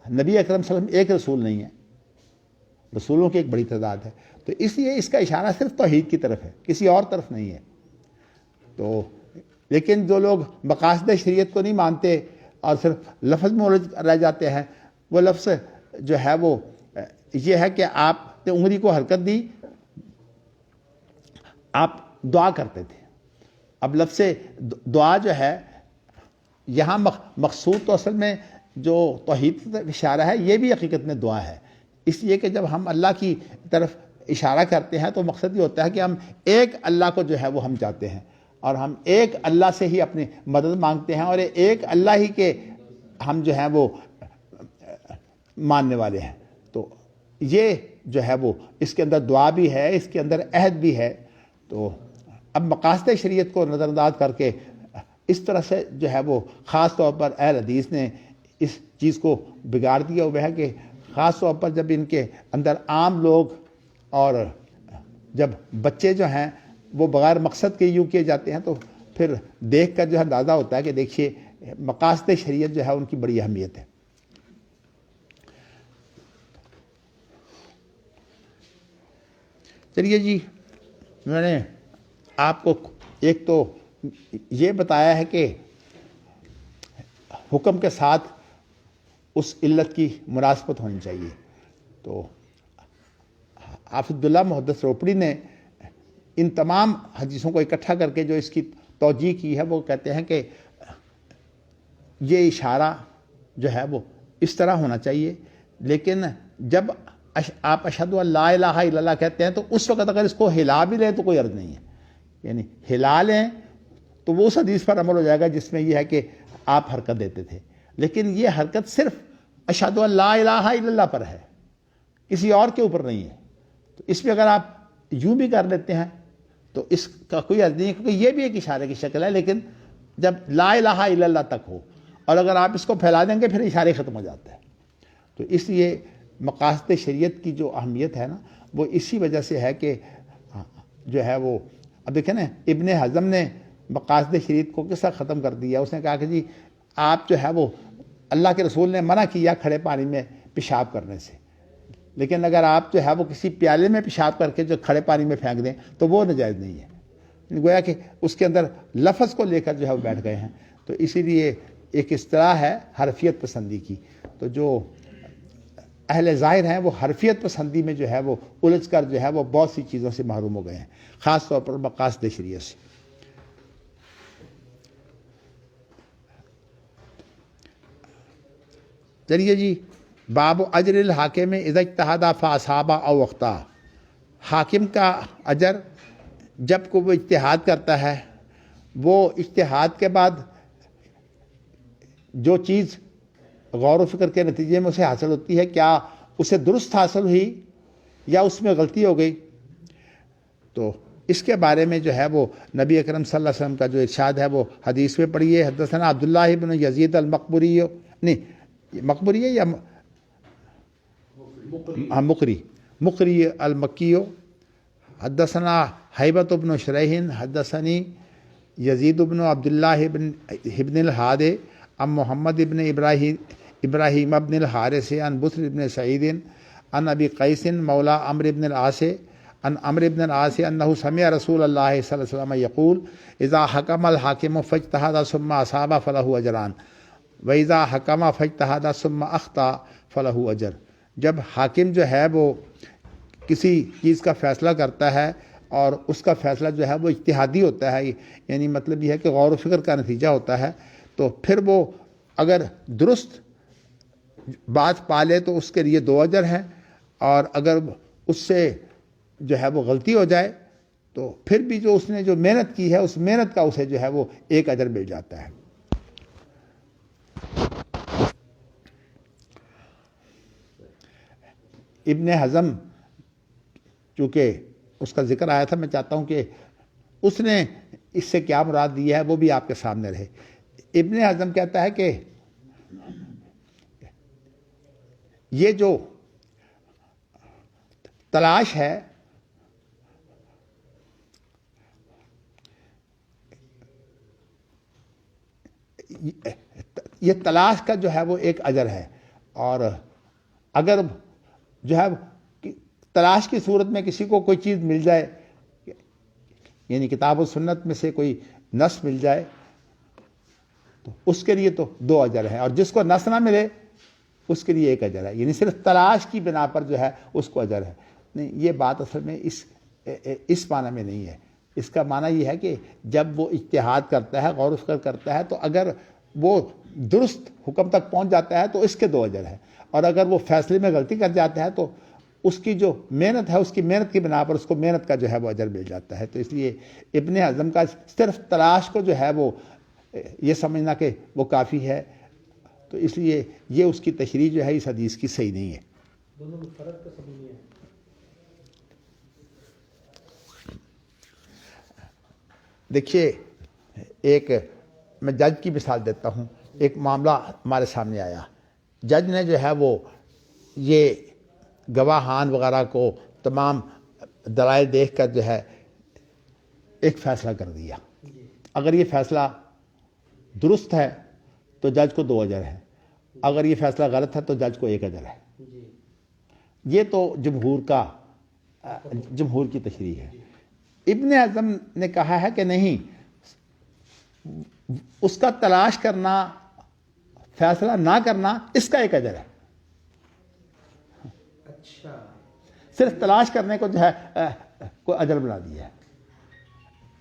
نبی اکرم صلی اللہ علیہ وسلم ایک رسول نہیں ہے، رسولوں کی ایک بڑی تعداد ہے، تو اس لیے اس کا اشارہ صرف توحید کی طرف ہے، کسی اور طرف نہیں ہے۔ تو لیکن جو لوگ مقاصد شریعت کو نہیں مانتے اور صرف لفظ میں الجھ رہ جاتے ہیں، وہ لفظ جو ہے وہ یہ ہے کہ آپ نے انگلی کو حرکت دی، آپ دعا کرتے تھے، اب لفظ دعا جو ہے یہاں مقصود تو اصل میں جو توحید کی طرف اشارہ ہے یہ بھی حقیقت میں دعا ہے، اس لیے کہ جب ہم اللہ کی طرف اشارہ کرتے ہیں تو مقصد یہ ہوتا ہے کہ ہم ایک اللہ کو جو ہے وہ ہم چاہتے ہیں، اور ہم ایک اللہ سے ہی اپنی مدد مانگتے ہیں، اور ایک اللہ ہی کے ہم جو ہیں وہ ماننے والے ہیں۔ تو یہ جو ہے وہ اس کے اندر دعا بھی ہے، اس کے اندر عہد بھی ہے۔ تو اب مقاصد شریعت کو نظر انداز کر کے اس طرح سے جو ہے وہ خاص طور پر اہل حدیث نے اس چیز کو بگاڑ دیا ہوا ہے کہ خاص طور پر جب ان کے اندر عام لوگ اور جب بچے جو ہیں وہ بغیر مقصد کے یوں کیے جاتے ہیں، تو پھر دیکھ کر جو ہے اندازہ ہوتا ہے کہ دیکھیے مقاصد شریعت جو ہے ان کی بڑی اہمیت ہے۔ چلیے جی، میں نے آپ کو ایک تو یہ بتایا ہے کہ حکم کے ساتھ اس علت کی مناسبت ہونی چاہیے۔ تو حافظ عبداللہ محدث روپڑی نے ان تمام حدیثوں کو اکٹھا کر کے جو اس کی توجیہ کی ہے، وہ کہتے ہیں کہ یہ اشارہ جو ہے وہ اس طرح ہونا چاہیے، لیکن جب آپ اشہد ان لا الہ الا اللہ کہتے ہیں تو اس وقت اگر اس کو ہلا بھی لیں تو کوئی عرض نہیں ہے، یعنی ہلا لیں تو وہ اس حدیث پر عمل ہو جائے گا جس میں یہ ہے کہ آپ حرکت دیتے تھے، لیکن یہ حرکت صرف اشہد ان لا الہ الا اللہ پر ہے، کسی اور کے اوپر نہیں ہے۔ تو اس میں اگر آپ یوں بھی کر لیتے ہیں تو اس کا کوئی عرض نہیں ہے، کیونکہ یہ بھی ایک اشارے کی شکل ہے، لیکن جب لا الہ الا اللہ تک ہو، اور اگر آپ اس کو پھیلا دیں گے پھر اشارے ختم ہو جاتا ہے۔ تو اس لیے مقاصد شریعت کی جو اہمیت ہے نا، وہ اسی وجہ سے ہے کہ جو ہے وہ اب دیکھیں نا، ابن حزم نے مقاصد شریعت کو کس طرح ختم کر دیا۔ اس نے کہا کہ جی آپ جو ہے وہ اللہ کے رسول نے منع کیا کھڑے پانی میں پیشاب کرنے سے، لیکن اگر آپ جو ہے وہ کسی پیالے میں پیشاب کر کے جو کھڑے پانی میں پھینک دیں تو وہ ناجائز نہیں ہے، گویا کہ اس کے اندر لفظ کو لے کر جو ہے وہ بیٹھ گئے ہیں۔ تو اسی لیے ایک اصطلاح ہے حرفیت پسندی کی، تو جو اہل ظاہر ہیں وہ حرفیت پسندی میں جو ہے وہ الجھ کر جو ہے وہ بہت سی چیزوں سے محروم ہو گئے ہیں، خاص طور پر مقاصد شریعت سے۔ چلیے جی، باب اجر الحاکم اذا اجتہد فاصاب او اخطا، حاکم کا اجر جب کو وہ اجتہاد کرتا ہے، وہ اجتہاد کے بعد جو چیز غور و فکر کے نتیجے میں اسے حاصل ہوتی ہے، کیا اسے درست حاصل ہوئی یا اس میں غلطی ہو گئی، تو اس کے بارے میں جو ہے وہ نبی اکرم صلی اللہ علیہ وسلم کا جو ارشاد ہے وہ حدیث میں پڑھیے۔ حدثنا عبداللہ بن یزید المقبری، نہیں مقبری ہے یا مقری المکی، حدثنا حیبۃ بن شریح حدثنی یزید بن عبداللہ بن الحاد عن محمد بن ابراہیم بن الحارث عن بسر بن سعید عن ابی قیس مولا عمرو بن العاص عن عمرو بن العاص انہ سمع رسول اللہ صلی اللہ علیہ وسلم یقول اذا حکم الحاکم فاجتہد ثم اصاب فلہ اجران واذا حکم فاجتہد ثم اخطا فلہ اجر۔ جب حاکم جو ہے وہ کسی چیز کا فیصلہ کرتا ہے اور اس کا فیصلہ جو ہے وہ اجتہادی ہوتا ہے، یعنی مطلب یہ ہے کہ غور و فکر کا نتیجہ ہوتا ہے، تو پھر وہ اگر درست بات پالے تو اس کے لیے 2 اجر ہیں، اور اگر اس سے جو ہے وہ غلطی ہو جائے تو پھر بھی جو اس نے جو محنت کی ہے اس محنت کا اسے جو ہے وہ 1 اجر مل جاتا ہے۔ ابن حزم چونکہ اس کا ذکر آیا تھا، میں چاہتا ہوں کہ اس نے اس سے کیا مراد دی ہے وہ بھی آپ کے سامنے رہے۔ ابن حزم کہتا ہے کہ یہ جو تلاش ہے یہ تلاش کا جو ہے وہ ایک اجر ہے، اور اگر جو ہے تلاش کی صورت میں کسی کو کوئی چیز مل جائے، یعنی کتاب و سنت میں سے کوئی نص مل جائے، تو اس کے لیے تو 2 اجر ہے، اور جس کو نص نہ ملے اس کے لیے 1 اجر ہے، یعنی صرف تلاش کی بنا پر جو ہے اس کو اجر ہے۔ نہیں، یہ بات اصل میں اس معنی میں نہیں ہے۔ اس کا معنی یہ ہے کہ جب وہ اجتہاد کرتا ہے، غور و فکر کرتا ہے، تو اگر وہ درست حکم تک پہنچ جاتا ہے تو اس کے 2 اجر ہے، اور اگر وہ فیصلے میں غلطی کر جاتا ہے تو اس کی جو محنت ہے، اس کی محنت کی بنا پر اس کو محنت کا جو ہے وہ اجر مل جاتا ہے۔ تو اس لیے ابن حزم کا صرف تلاش کو جو ہے وہ یہ سمجھنا کہ وہ کافی ہے، تو اس لیے یہ اس کی تشریح جو ہے اس حدیث کی صحیح نہیں ہے۔ دونوں میں فرق کا سمجھ نہیں ہے۔ دیکھیے، ایک میں جج کی مثال دیتا ہوں۔ ایک معاملہ ہمارے سامنے آیا، جج نے جو ہے وہ یہ گواہان وغیرہ کو تمام دلائل دیکھ کر جو ہے ایک فیصلہ کر دیا۔ اگر یہ فیصلہ درست ہے تو جج کو 2 اجر ہے، اگر یہ فیصلہ غلط ہے تو جج کو 1 اجر ہے۔ جی یہ تو جمہور کی تشریح ہے۔ ابن اعظم نے کہا ہے کہ نہیں، اس کا تلاش کرنا، فیصلہ نہ کرنا، اس کا 1 اجر ہے۔ اچھا، صرف تلاش کرنے کو جو ہے کوئی اجر بنا دیا ہے۔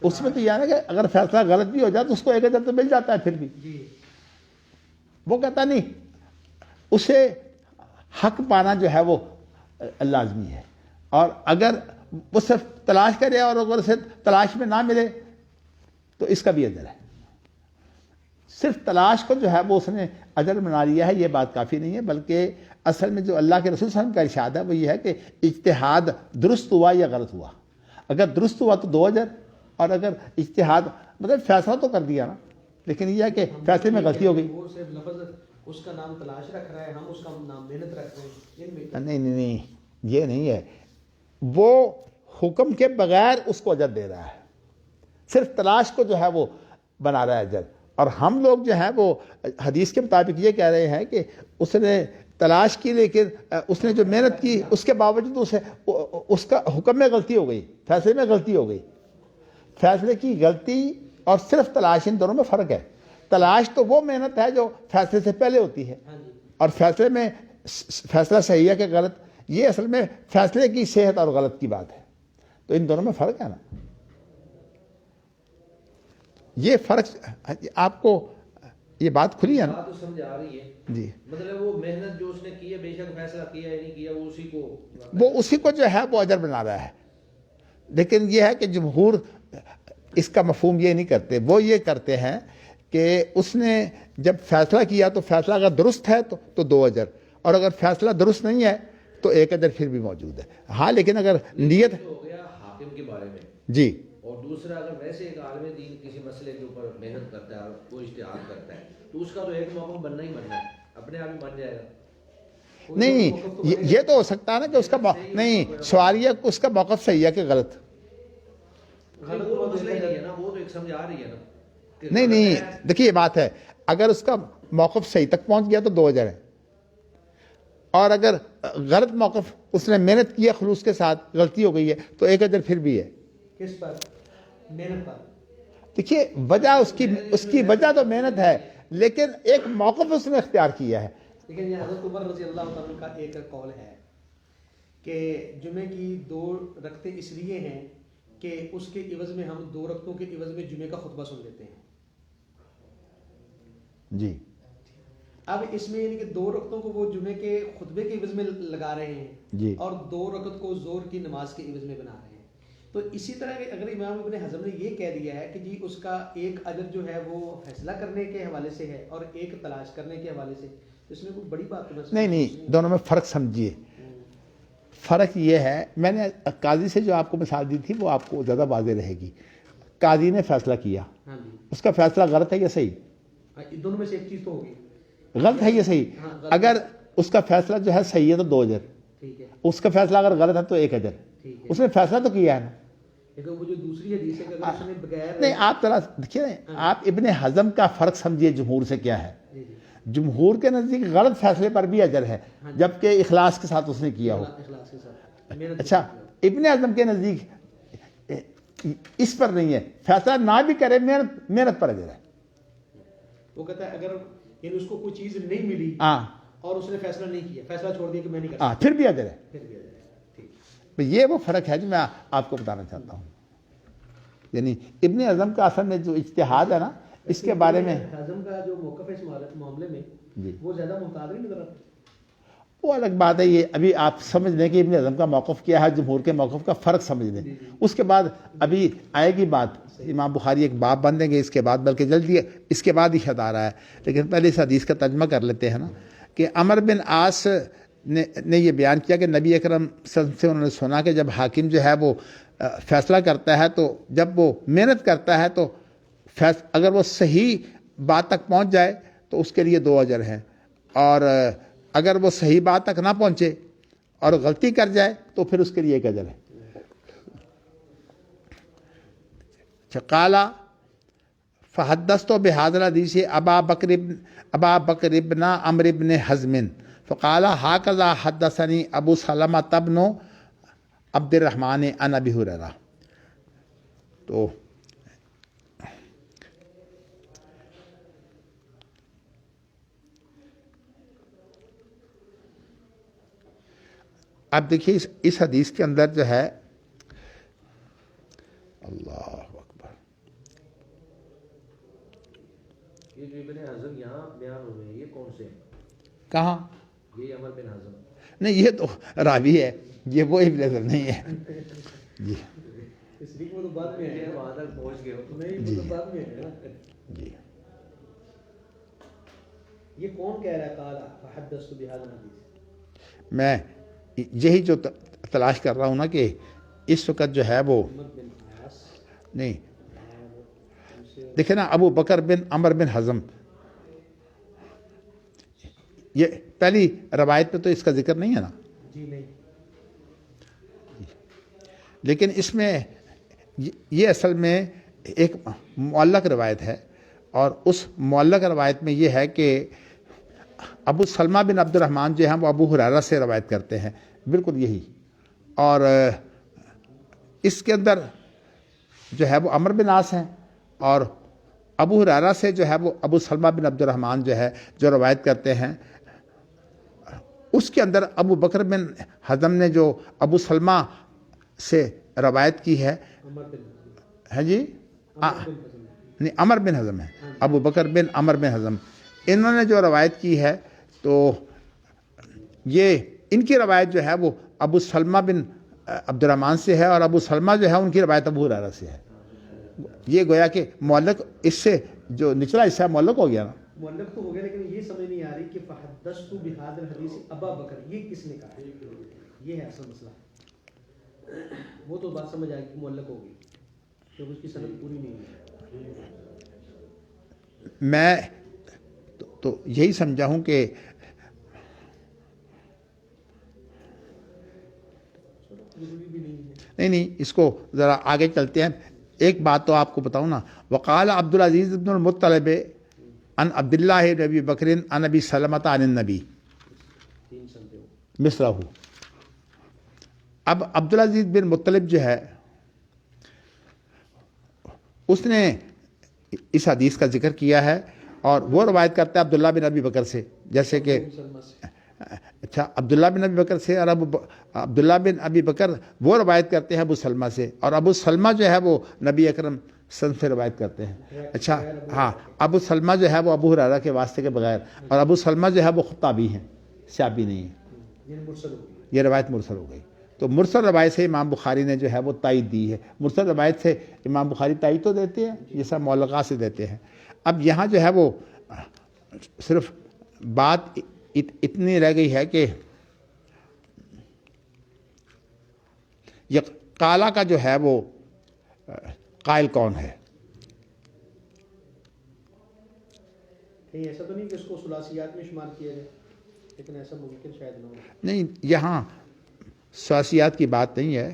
اس میں تو یہ ہے نا کہ اگر فیصلہ غلط بھی ہو جائے تو اس کو 1 اجر تو مل جاتا ہے پھر بھی۔ جی وہ کہتا نہیں، اسے حق پانا جو ہے وہ لازمی ہے، اور اگر وہ صرف تلاش کرے اور اگر اسے تلاش میں نہ ملے تو اس کا بھی اجر ہے۔ صرف تلاش کو جو ہے وہ اس نے اجر بنا لیا ہے، یہ بات کافی نہیں ہے، بلکہ اصل میں جو اللہ کے رسول صلی اللہ علیہ وسلم کا ارشاد ہے وہ یہ ہے کہ اجتہاد درست ہوا یا غلط ہوا، اگر درست ہوا تو 2 اجر، اور اگر اجتہاد مطلب فیصلہ تو کر دیا نا، لیکن یہ ہے کہ فیصلے میں غلطی ہو گئی۔ وہ صرف لفظ اس کا نام تلاش رکھ رہا ہے، ہم اس کا نام محنت رکھ رہے ہیں۔ نہیں، یہ نہیں ہے، وہ حکم کے بغیر اس کو اجر دے رہا ہے، صرف تلاش کو جو ہے وہ بنا رہا ہے اجر۔ اور ہم لوگ جو ہیں وہ حدیث کے مطابق یہ کہہ رہے ہیں کہ اس نے تلاش کی، لیکن اس نے جو محنت کی اس کے باوجود اس کا حکم میں غلطی ہو گئی، فیصلے میں غلطی ہو گئی۔ فیصلے کی غلطی اور صرف تلاش، ان دونوں میں فرق ہے۔ تلاش تو وہ محنت ہے جو فیصلے سے پہلے ہوتی ہے، اور فیصلے میں فیصلہ صحیح ہے کہ غلط، یہ اصل میں فیصلے کی صحت اور غلط کی بات ہے۔ تو ان دونوں میں فرق ہے نا، یہ فرق آپ کو یہ بات کھلی ہے نا؟ بات تو سمجھ آ رہی ہے جی، مطلب وہ محنت جو اس نے کی ہے، بے شک فیصلہ کیا یا نہیں کیا، وہ اسی کو جو ہے وہ اجر بنا رہا ہے۔ لیکن یہ ہے کہ جمہور اس کا مفہوم یہ نہیں کرتے، وہ یہ کرتے ہیں کہ اس نے جب فیصلہ کیا تو فیصلہ اگر درست ہے تو 2 اجر، اور اگر فیصلہ درست نہیں ہے تو 1 اجر پھر بھی موجود ہے۔ ہاں، لیکن اگر نیت ہو گیا حاکم کے بارے میں، جی، اور دوسرا اگر ویسے ایک عالم دین کسی مسئلے کے اوپر محنت کرتا ہے اور کوئی اجتہاد کرتا ہے تو اس کا تو ایک موقع بننا ہی بننا ہے، اپنے آپ ہی بن جائے گا۔ نہیں، یہ تو ہو سکتا ہے نا کہ اس کا نہیں، سوال یہ اس کا موقف صحیح ہے کہ غلط۔ وہ تو مسئلہ ہی نہیں ہے نا، وہ تو ایک سمجھ آ رہی ہے نا۔ نہیں، دیکھیے یہ بات ہے، اگر اس کا موقف صحیح تک پہنچ گیا تو 2 اجر ہے، اور اگر غلط موقف اس نے محنت کی ہے خلوص کے ساتھ، غلطی ہو گئی ہے تو 1 اجر پھر بھی ہے۔ کس پر؟ محنت پر۔ دیکھیے وجہ اس کی وجہ تو محنت ہے، لیکن ایک موقف اس نے اختیار کیا ہے۔ لیکن یہ حضرت عمر رضی اللہ تعالیٰ کا ایک قول ہے کہ جمعے کی 2 رکعتیں اس لیے ہیں کہ اس کے عوض میں ہم 2 رکعتوں کے عوض میں جمعے کا خطبہ سن لیتے ہیں۔ جی، اب اس میں یعنی کہ 2 رکعتوں کو وہ جمعے کے خطبے کے عوض میں لگا رہے ہیں، جی، اور 2 رکعت کو ظہر کی نماز کے عوض میں بنا رہے ہیں۔ تو اسی طرح کہ اگر امام ابن حزم نے یہ کہہ دیا ہے کہ جی اس کا ایک اجر جو ہے وہ فیصلہ کرنے کے حوالے سے ہے اور ایک تلاش کرنے کے حوالے سے، تو اس میں کوئی بڑی بات نہیں، دونوں میں فرق سمجھیے۔ فرق یہ ہے، میں نے قاضی سے جو آپ کو مثال دی تھی وہ آپ کو زیادہ واضح رہے گی۔ قاضی نے فیصلہ کیا، ہاں جی، اس کا فیصلہ غلط ہے یا صحیح؟ دونوں میں سے ایک چیز تو ہوگی، غلط ہے یا صحیح؟ ہاں، غلط۔ اگر اس کا فیصلہ جو ہے صحیح ہے تو 2 اجر, ٹھیک ہے اس کا فیصلہ اگر غلط ہے تو 1 اجر. ٹھیک ہے. اس نے فیصلہ تو کیا ہے نا. لیکن وہ جو دوسری حدیث ہے کہ اگر اس نے بغیر نہیں آپ ذرا دیکھیے, آپ ابن حزم کا فرق سمجھیے جمہور سے کیا ہے. جی جی جمہور کے نزدیک غلط فیصلے پر بھی اجر ہے جبکہ اخلاص کے ساتھ اس نے کیا ہو. اخلاص کے ساتھ محنت اچھا ابن حزم کے نزدیک اس پر نہیں ہے, فیصلہ نہ بھی کرے محنت پر اجر ہے. وہ کہتا ہے اگر یعنی اس کو کوئی چیز نہیں ملی ہاں اور اس نے فیصلہ نہیں کیا, فیصلہ چھوڑ دیا کہ میں نہیں کرتا, ہاں پھر بھی اجر ہے. پھر بھی اجر ہے. ٹھیک. یہ وہ فرق ہے جو میں آپ کو بتانا چاہتا ہوں. یعنی ابن حزم کا اصل میں جو اجتہاد ہے نا اس کے بارے میں حزم کا جو موقف ہے اس معاملے میں جی وہ زیادہ محتاط نہیں نظر آتا. وہ الگ بات ہے. یہ ابھی آپ سمجھ لیں کہ ابن حزم کا موقف کیا ہے, جمہور کے موقف کا فرق سمجھ لیں. اس کے بعد ابھی آئے گی بات, امام بخاری ایک باب بن دیں گے اس کے بعد, بلکہ جلدی اس کے بعد ہی خط آ رہا ہے. لیکن پہلے اس حدیث کا ترجمہ کر لیتے ہیں نا کہ عمر بن عاص نے یہ بیان کیا کہ نبی اکرم صلی اللہ علیہ وسلم سے انہوں نے سنا کہ جب حاکم جو ہے وہ فیصلہ کرتا ہے تو جب وہ محنت کرتا ہے تو اگر وہ صحیح بات تک پہنچ جائے تو اس کے لیے 2 اجر ہیں, اور اگر وہ صحیح بات تک نہ پہنچے اور غلطی کر جائے تو پھر اس کے لیے 1 اجر ہے. قال فحدثت بهذا الحديث ابا بکر ابن عمرو بن حزم فقال هكذا حدثني ابو سلمة بن عبد الرحمن عن ابي هريرة. تو اب دیکھیے اس حدیث کے اندر جو ہے, اللہ اکبر, یہ جو ابن حزم یہاں بیان ہوئے ہیں یہ کون سے ہیں؟ کہاں؟ یہ عمر بن حزم نہیں یہ تو راوی ہے, یہ وہ ابن حزم نہیں ہے. جی اس لیے وہ تو بعد میں ہے, وہاں تک پہنچ گئے ہو. نہیں وہ تو بعد میں ہے نا. جی یہ کون کہہ رہا ہے قال فحدثت بهذا الحديث؟ میں یہی جو تلاش کر رہا ہوں نا کہ اس وقت جو ہے وہ عمر بن عاص نہیں دیکھیں نا, ابو بکر بن عمر بن حزم, یہ پہلی روایت میں تو اس کا ذکر نہیں ہے نا. جی نہیں. لیکن اس میں یہ اصل میں ایک معلق روایت ہے, اور اس معلق روایت میں یہ ہے کہ ابو سلمہ بن عبد الرحمن جو ہیں وہ ابو ہریرہ سے روایت کرتے ہیں, بالکل یہی. اور اس کے اندر جو ہے وہ عمر بن عاص ہیں, اور ابو ہریرہ سے جو ہے وہ ابو سلمہ بن عبد الرحمن جو ہے جو روایت کرتے ہیں. اس کے اندر ابو بکر بن حزم نے جو ابو سلمہ سے روایت کی ہے عمر بن ہے جی نہیں عمر بن حزم ہے, ابو بکر بن عمر بن حزم, انہوں نے جو روایت کی ہے تو یہ ان کی روایت جو ہے وہ ابو سلمہ بن عبد الرحمن سے ہے, اور ابو سلمہ جو ہے ان کی روایت ابو ہریرہ سے ہے. یہ گویا کہ معلق, اس سے جو نچلا حصہ معلق ہو گیا نا. معلق تو ہو گیا, لیکن یہ سمجھ نہیں آ رہی کہ فحدثت بهذا الحديث ابا بکر یہ کس نے کہا ہے, یہ ہے اصل مسئلہ. وہ تو بات سمجھ آئے کہ معلق ہوگی کیونکہ اس کی سند پوری نہیں ہے. میں تو یہی سمجھا ہوں کہ نہیں اس کو ذرا آگے چلتے ہیں. ایک بات تو آپ کو بتاؤں نا, وقال عبد العزیز بن المطلب عن عبد اللہ بن ابی بکر عن ابی سلمۃ عن النبی مثلہ. اب عبد العزیز بن مطلب جو ہے اس نے اس حدیث کا ذکر کیا ہے, اور وہ روایت کرتا ہے عبداللہ بن ابی بکر سے, جیسے کہ اچھا عبداللہ بن ابی بکر سے, اور عبداللہ بن ابی بکر وہ روایت کرتے ہیں ابو سلمہ سے, اور ابو سلمہ جو ہے وہ نبی اکرم صلی اللہ علیہ وسلم سے روایت کرتے ہیں. اچھا ہاں, ابو سلمہ جو ہے وہ ابو ہریرہ کے واسطے کے بغیر, اور ابو سلمہ جو ہے وہ خود تابعی ہیں, صحابی نہیں ہیں. یہ روایت مرسل ہو گئی. تو مرسل روایت سے امام بخاری نے جو ہے وہ تائید دی ہے. مرسل روایت سے امام بخاری تائید تو دیتے ہیں, یہ سب معلقات سے دیتے ہیں. اب یہاں جو ہے وہ صرف بات اتنی رہ گئی ہے کہ یہ قالا کا جو ہے وہ قائل کون ہے. کہیں ایسا تو نہیں کہ اس کو ثلاثیات میں شمار کیا جائے, لیکن ایسا ممکن شاید نہ ہو. نہیں، یہاں سیاسیات کی بات نہیں ہے.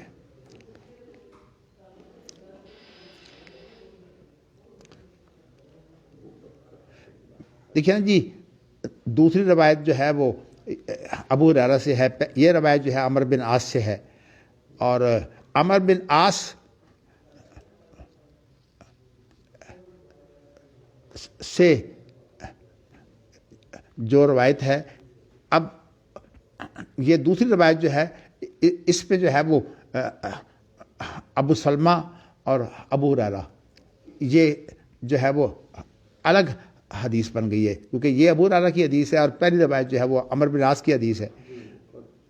دیکھیں نا جی، دوسری روایت جو ہے وہ ابو ہریرہ سے ہے، یہ روایت جو ہے عمر بن عاص سے ہے، اور عمر بن عاص سے جو روایت ہے، اب یہ دوسری روایت جو ہے اس پہ جو ہے وہ ابو سلمہ اور ابو ہریرہ یہ جو ہے وہ الگ حدیث بن گئی ہے، کیونکہ یہ ابو ہریرہ کی حدیث ہے اور پہلی روایت جو ہے وہ عمر بن عاص کی حدیث ہے.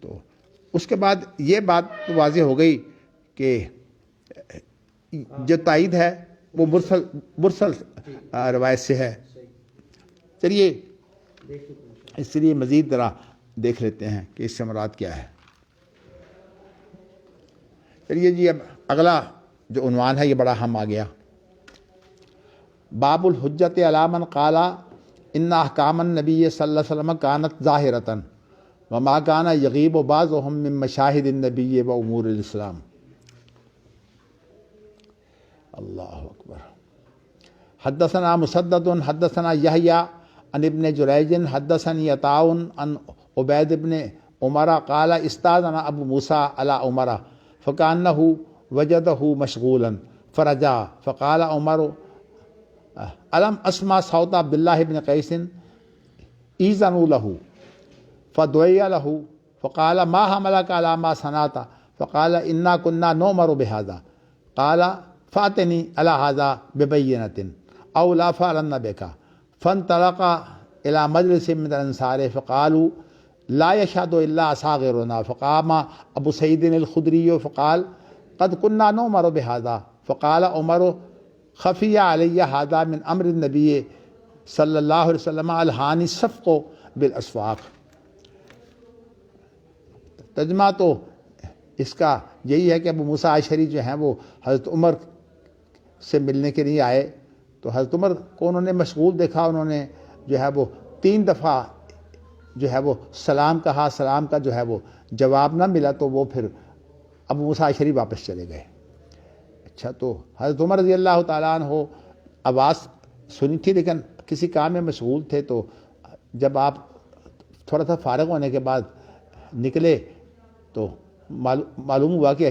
تو اس کے بعد یہ بات تو واضح ہو گئی کہ جو تائید ہے وہ مرسل روایت سے ہے. چلیے اس لیے مزید ذرا دیکھ لیتے ہیں کہ اس سے مراد کیا ہے. چلیے جی، اب اگلا جو عنوان ہے یہ بڑا اہم آ گیا. باب الحجت علی من قال ان احکام النبی صلی اللہ علیہ وسلم کانت ظاہرۃ وما کان یغیب بعضهم من مشاہد النبی و امور الاسلام. اللہ اکبر. حدثنا مسدد حدثنا یحیی عن ابن جریج حدثني عطاء عن عبید بن عمر قال استاذن ابو موسیٰ علی عمر فکانه وجده مشغولا فرجع فقال عمر الم اسمع صوت عبد الله بن قیس ایذنوا له فدعي له فقال ما حملك على ما صنعت فقال انا كنا نؤمر بهذا قال فاتني على هذا ببينة او لا فعلن بك فانطلق الى مجلس من الانصار فقالوا لا يشهد الا اصاغرنا فقام ابو سعید الخدری فقال قد كنا نؤمر بهذا فقال عمر خفی علی هذا من امر النبی صلی اللہ علیہ وسلم الہانی الصفق بالاسواق. ترجمہ تو اس کا یہی ہے کہ ابو موسیٰ اشعری جو ہیں وہ حضرت عمر سے ملنے کے لیے آئے تو حضرت عمر کو انہوں نے مشغول دیکھا. انہوں نے جو ہے وہ 3 دفعہ جو ہے وہ سلام کہا، سلام کا جو ہے وہ جواب نہ ملا تو وہ پھر ابو موسیٰ اشعری واپس چلے گئے. اچھا، تو حضرت عمر رضی اللہ تعالیٰ عنہ آواز سنی تھی لیکن کسی کام میں مشغول تھے. تو جب آپ تھوڑا سا فارغ ہونے کے بعد نکلے تو معلوم ہوا کہ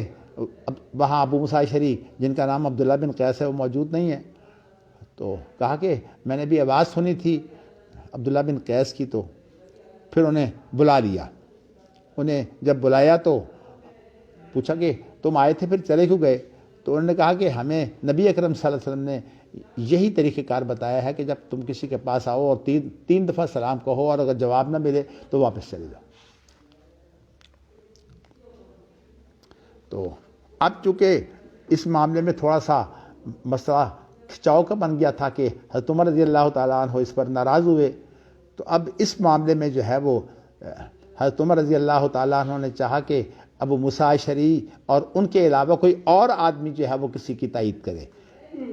وہاں ابو موسیٰ اشعری جن کا نام عبداللہ بن قیس ہے وہ موجود نہیں ہے. تو کہا کہ میں نے بھی آواز سنی تھی عبداللہ بن قیس کی. تو پھر انہیں بلا لیا. انہیں جب بلایا تو پوچھا کہ تم آئے تھے پھر چلے کیوں گئے؟ تو انہوں نے کہا کہ ہمیں نبی اکرم صلی اللہ علیہ وسلم نے یہی طریقہ کار بتایا ہے کہ جب تم کسی کے پاس آؤ اور 3 دفعہ سلام کہو اور اگر جواب نہ ملے تو واپس چلے جاؤ. تو اب چونکہ اس معاملے میں تھوڑا سا مسئلہ کھچاؤ کا بن گیا تھا کہ حضرت عمر رضی اللہ تعالیٰ عنہ اس پر ناراض ہوئے، تو اب اس معاملے میں جو ہے وہ حضرت عمر رضی اللہ تعالیٰ عنہ نے چاہا کہ ابو موسیٰ اشعری اور ان کے علاوہ کوئی اور آدمی جو ہے وہ کسی کی تائید کرے.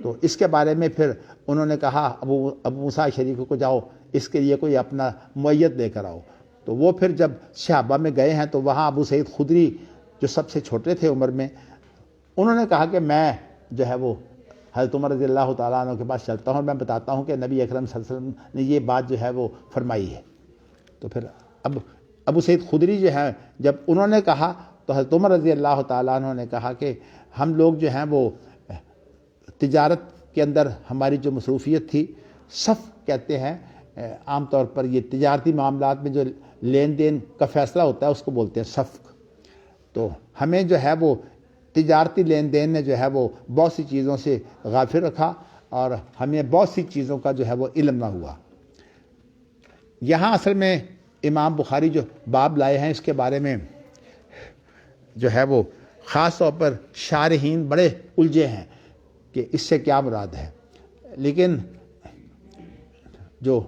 تو اس کے بارے میں پھر انہوں نے کہا ابو موسیٰ اشعری کو جاؤ اس کے لیے کوئی اپنا معیت لے کر آؤ. تو وہ پھر جب صحابہ میں گئے ہیں تو وہاں ابو سعید خدری جو سب سے چھوٹے تھے عمر میں، انہوں نے کہا کہ میں جو ہے وہ حضرت عمر رضی اللہ تعالیٰ عنہ کے پاس چلتا ہوں، میں بتاتا ہوں کہ نبی اکرم صلی اللہ علیہ وسلم نے یہ بات جو ہے وہ فرمائی ہے. تو پھر اب ابو سعید خدری جو ہے جب انہوں نے کہا تو حضرت عمر رضی اللہ تعالیٰ عنہ نے کہا کہ ہم لوگ جو ہیں وہ تجارت کے اندر ہماری جو مصروفیت تھی، صف کہتے ہیں عام طور پر یہ تجارتی معاملات میں جو لین دین کا فیصلہ ہوتا ہے اس کو بولتے ہیں صفق. تو ہمیں جو ہے وہ تجارتی لین دین نے جو ہے وہ بہت سی چیزوں سے غافل رکھا اور ہمیں بہت سی چیزوں کا جو ہے وہ علم نہ ہوا. یہاں اصل میں امام بخاری جو باب لائے ہیں اس کے بارے میں جو ہے وہ خاص طور پر شارحین بڑے الجھے ہیں کہ اس سے کیا مراد ہے. لیکن جو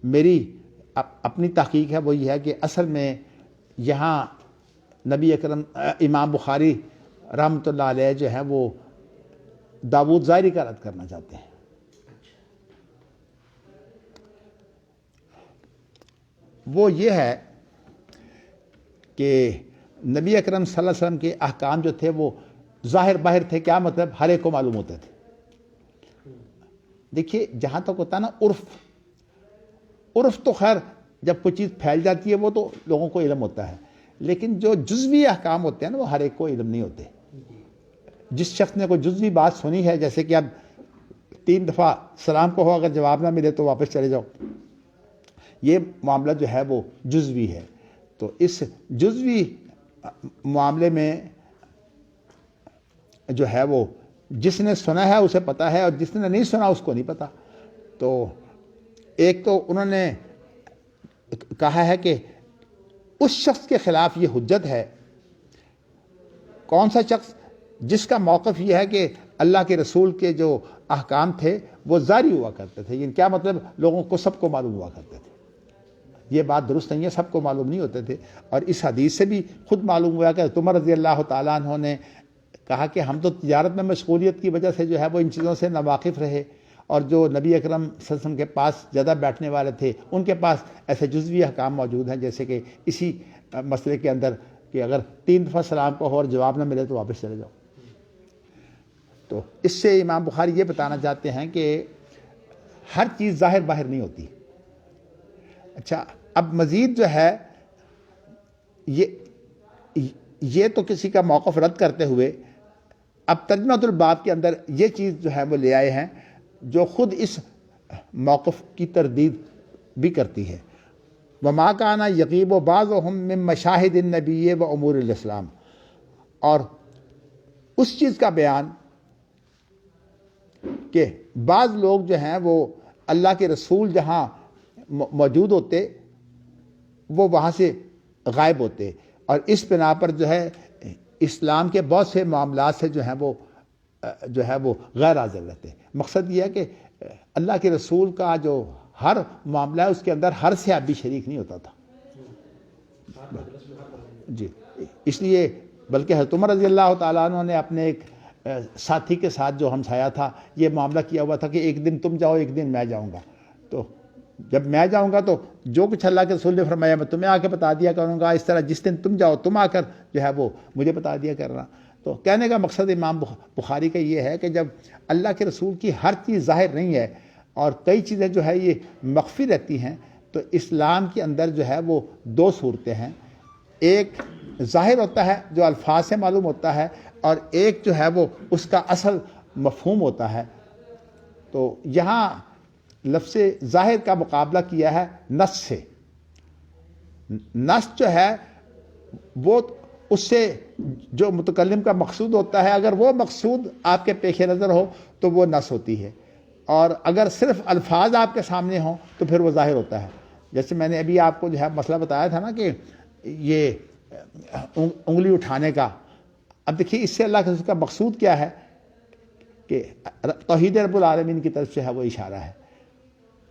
میری اپنی تحقیق ہے وہ یہ ہے کہ اصل میں یہاں نبی اکرم امام بخاری رحمۃ اللہ علیہ جو ہے وہ داود ظاہری کا رد کرنا چاہتے ہیں. وہ یہ ہے کہ نبی اکرم صلی اللہ علیہ وسلم کے احکام جو تھے وہ ظاہر باہر تھے. کیا مطلب؟ ہر ایک کو معلوم ہوتے تھے. دیکھیے جہاں تک ہوتا ہے نا عرف تو خیر جب کوئی چیز پھیل جاتی ہے وہ تو لوگوں کو علم ہوتا ہے، لیکن جو جزوی احکام ہوتے ہیں نا وہ ہر ایک کو علم نہیں ہوتے. جس شخص نے کوئی جزوی بات سنی ہے، جیسے کہ اب 3 دفعہ سلام کو ہو، اگر جواب نہ ملے تو واپس چلے جاؤ، یہ معاملہ جو ہے وہ جزوی ہے. تو اس جزوی معاملے میں جو ہے وہ جس نے سنا ہے اسے پتا ہے، اور جس نے نہیں سنا اس کو نہیں پتا. تو ایک تو انہوں نے کہا ہے کہ اس شخص کے خلاف یہ حجت ہے. کون سا شخص؟ جس کا موقف یہ ہے کہ اللہ کے رسول کے جو احکام تھے وہ جاری ہوا کرتے تھے. یعنی کیا مطلب؟ لوگوں کو سب کو معلوم ہوا کرتے تھے. یہ بات درست نہیں ہے، سب کو معلوم نہیں ہوتے تھے. اور اس حدیث سے بھی خود معلوم ہوا کہ عمر رضی اللہ تعالیٰ عنہ نے کہا کہ ہم تو تجارت میں مشغولیت کی وجہ سے جو ہے وہ ان چیزوں سے ناواقف رہے، اور جو نبی اکرم صلی اللہ علیہ وسلم کے پاس زیادہ بیٹھنے والے تھے ان کے پاس ایسے جزوی احکام موجود ہیں، جیسے کہ اسی مسئلے کے اندر کہ اگر 3 دفعہ سلام کو ہو اور جواب نہ ملے تو واپس چلے جاؤ. تو اس سے امام بخاری یہ بتانا چاہتے ہیں کہ ہر چیز ظاہر باہر نہیں ہوتی. اچھا، اب مزید جو ہے یہ تو کسی کا موقف رد کرتے ہوئے اب ترجمۃ الباب کے اندر یہ چیز جو ہے وہ لے آئے ہیں جو خود اس موقف کی تردید بھی کرتی ہے. وما کان یغیب بعضهم من مشاہد النبی و امور الاسلام، اور اس چیز کا بیان کہ بعض لوگ جو ہیں وہ اللہ کے رسول جہاں موجود ہوتے وہ وہاں سے غائب ہوتے، اور اس بنا پر جو ہے اسلام کے بہت سے معاملات سے جو ہے وہ غیر حاضر رہتے. مقصد یہ ہے کہ اللہ کے رسول کا جو ہر معاملہ ہے اس کے اندر ہر صحابی شریک نہیں ہوتا تھا. جی، اس لیے بلکہ حضرت عمر رضی اللہ تعالیٰ عنہ نے اپنے ایک ساتھی کے ساتھ جو ہمسایا تھا یہ معاملہ کیا ہوا تھا کہ ایک دن تم جاؤ ایک دن میں جاؤں گا. تو جب میں جاؤں گا تو جو کچھ اللہ کے رسول نے فرمایا میں تمہیں آ کے بتا دیا کروں گا، اس طرح جس دن تم جاؤ تم آ کر جو ہے وہ مجھے بتا دیا کرنا. تو کہنے کا مقصد امام بخاری کا یہ ہے کہ جب اللہ کے رسول کی ہر چیز ظاہر نہیں ہے اور کئی چیزیں جو ہے یہ مخفی رہتی ہیں، تو اسلام کے اندر جو ہے وہ 2 صورتیں ہیں. ایک ظاہر ہوتا ہے جو الفاظ سے معلوم ہوتا ہے، اور ایک جو ہے وہ اس کا اصل مفہوم ہوتا ہے. تو یہاں لفظ ظاہر کا مقابلہ کیا ہے نص سے. نص جو ہے وہ اس سے جو متکلم کا مقصود ہوتا ہے، اگر وہ مقصود آپ کے پیش نظر ہو تو وہ نص ہوتی ہے، اور اگر صرف الفاظ آپ کے سامنے ہوں تو پھر وہ ظاہر ہوتا ہے. جیسے میں نے ابھی آپ کو جو ہے مسئلہ بتایا تھا نا کہ یہ انگلی اٹھانے کا. اب دیکھیے اس سے اللہ کے رسول کا مقصود کیا ہے کہ توحید رب العالمین کی طرف سے ہے وہ اشارہ ہے.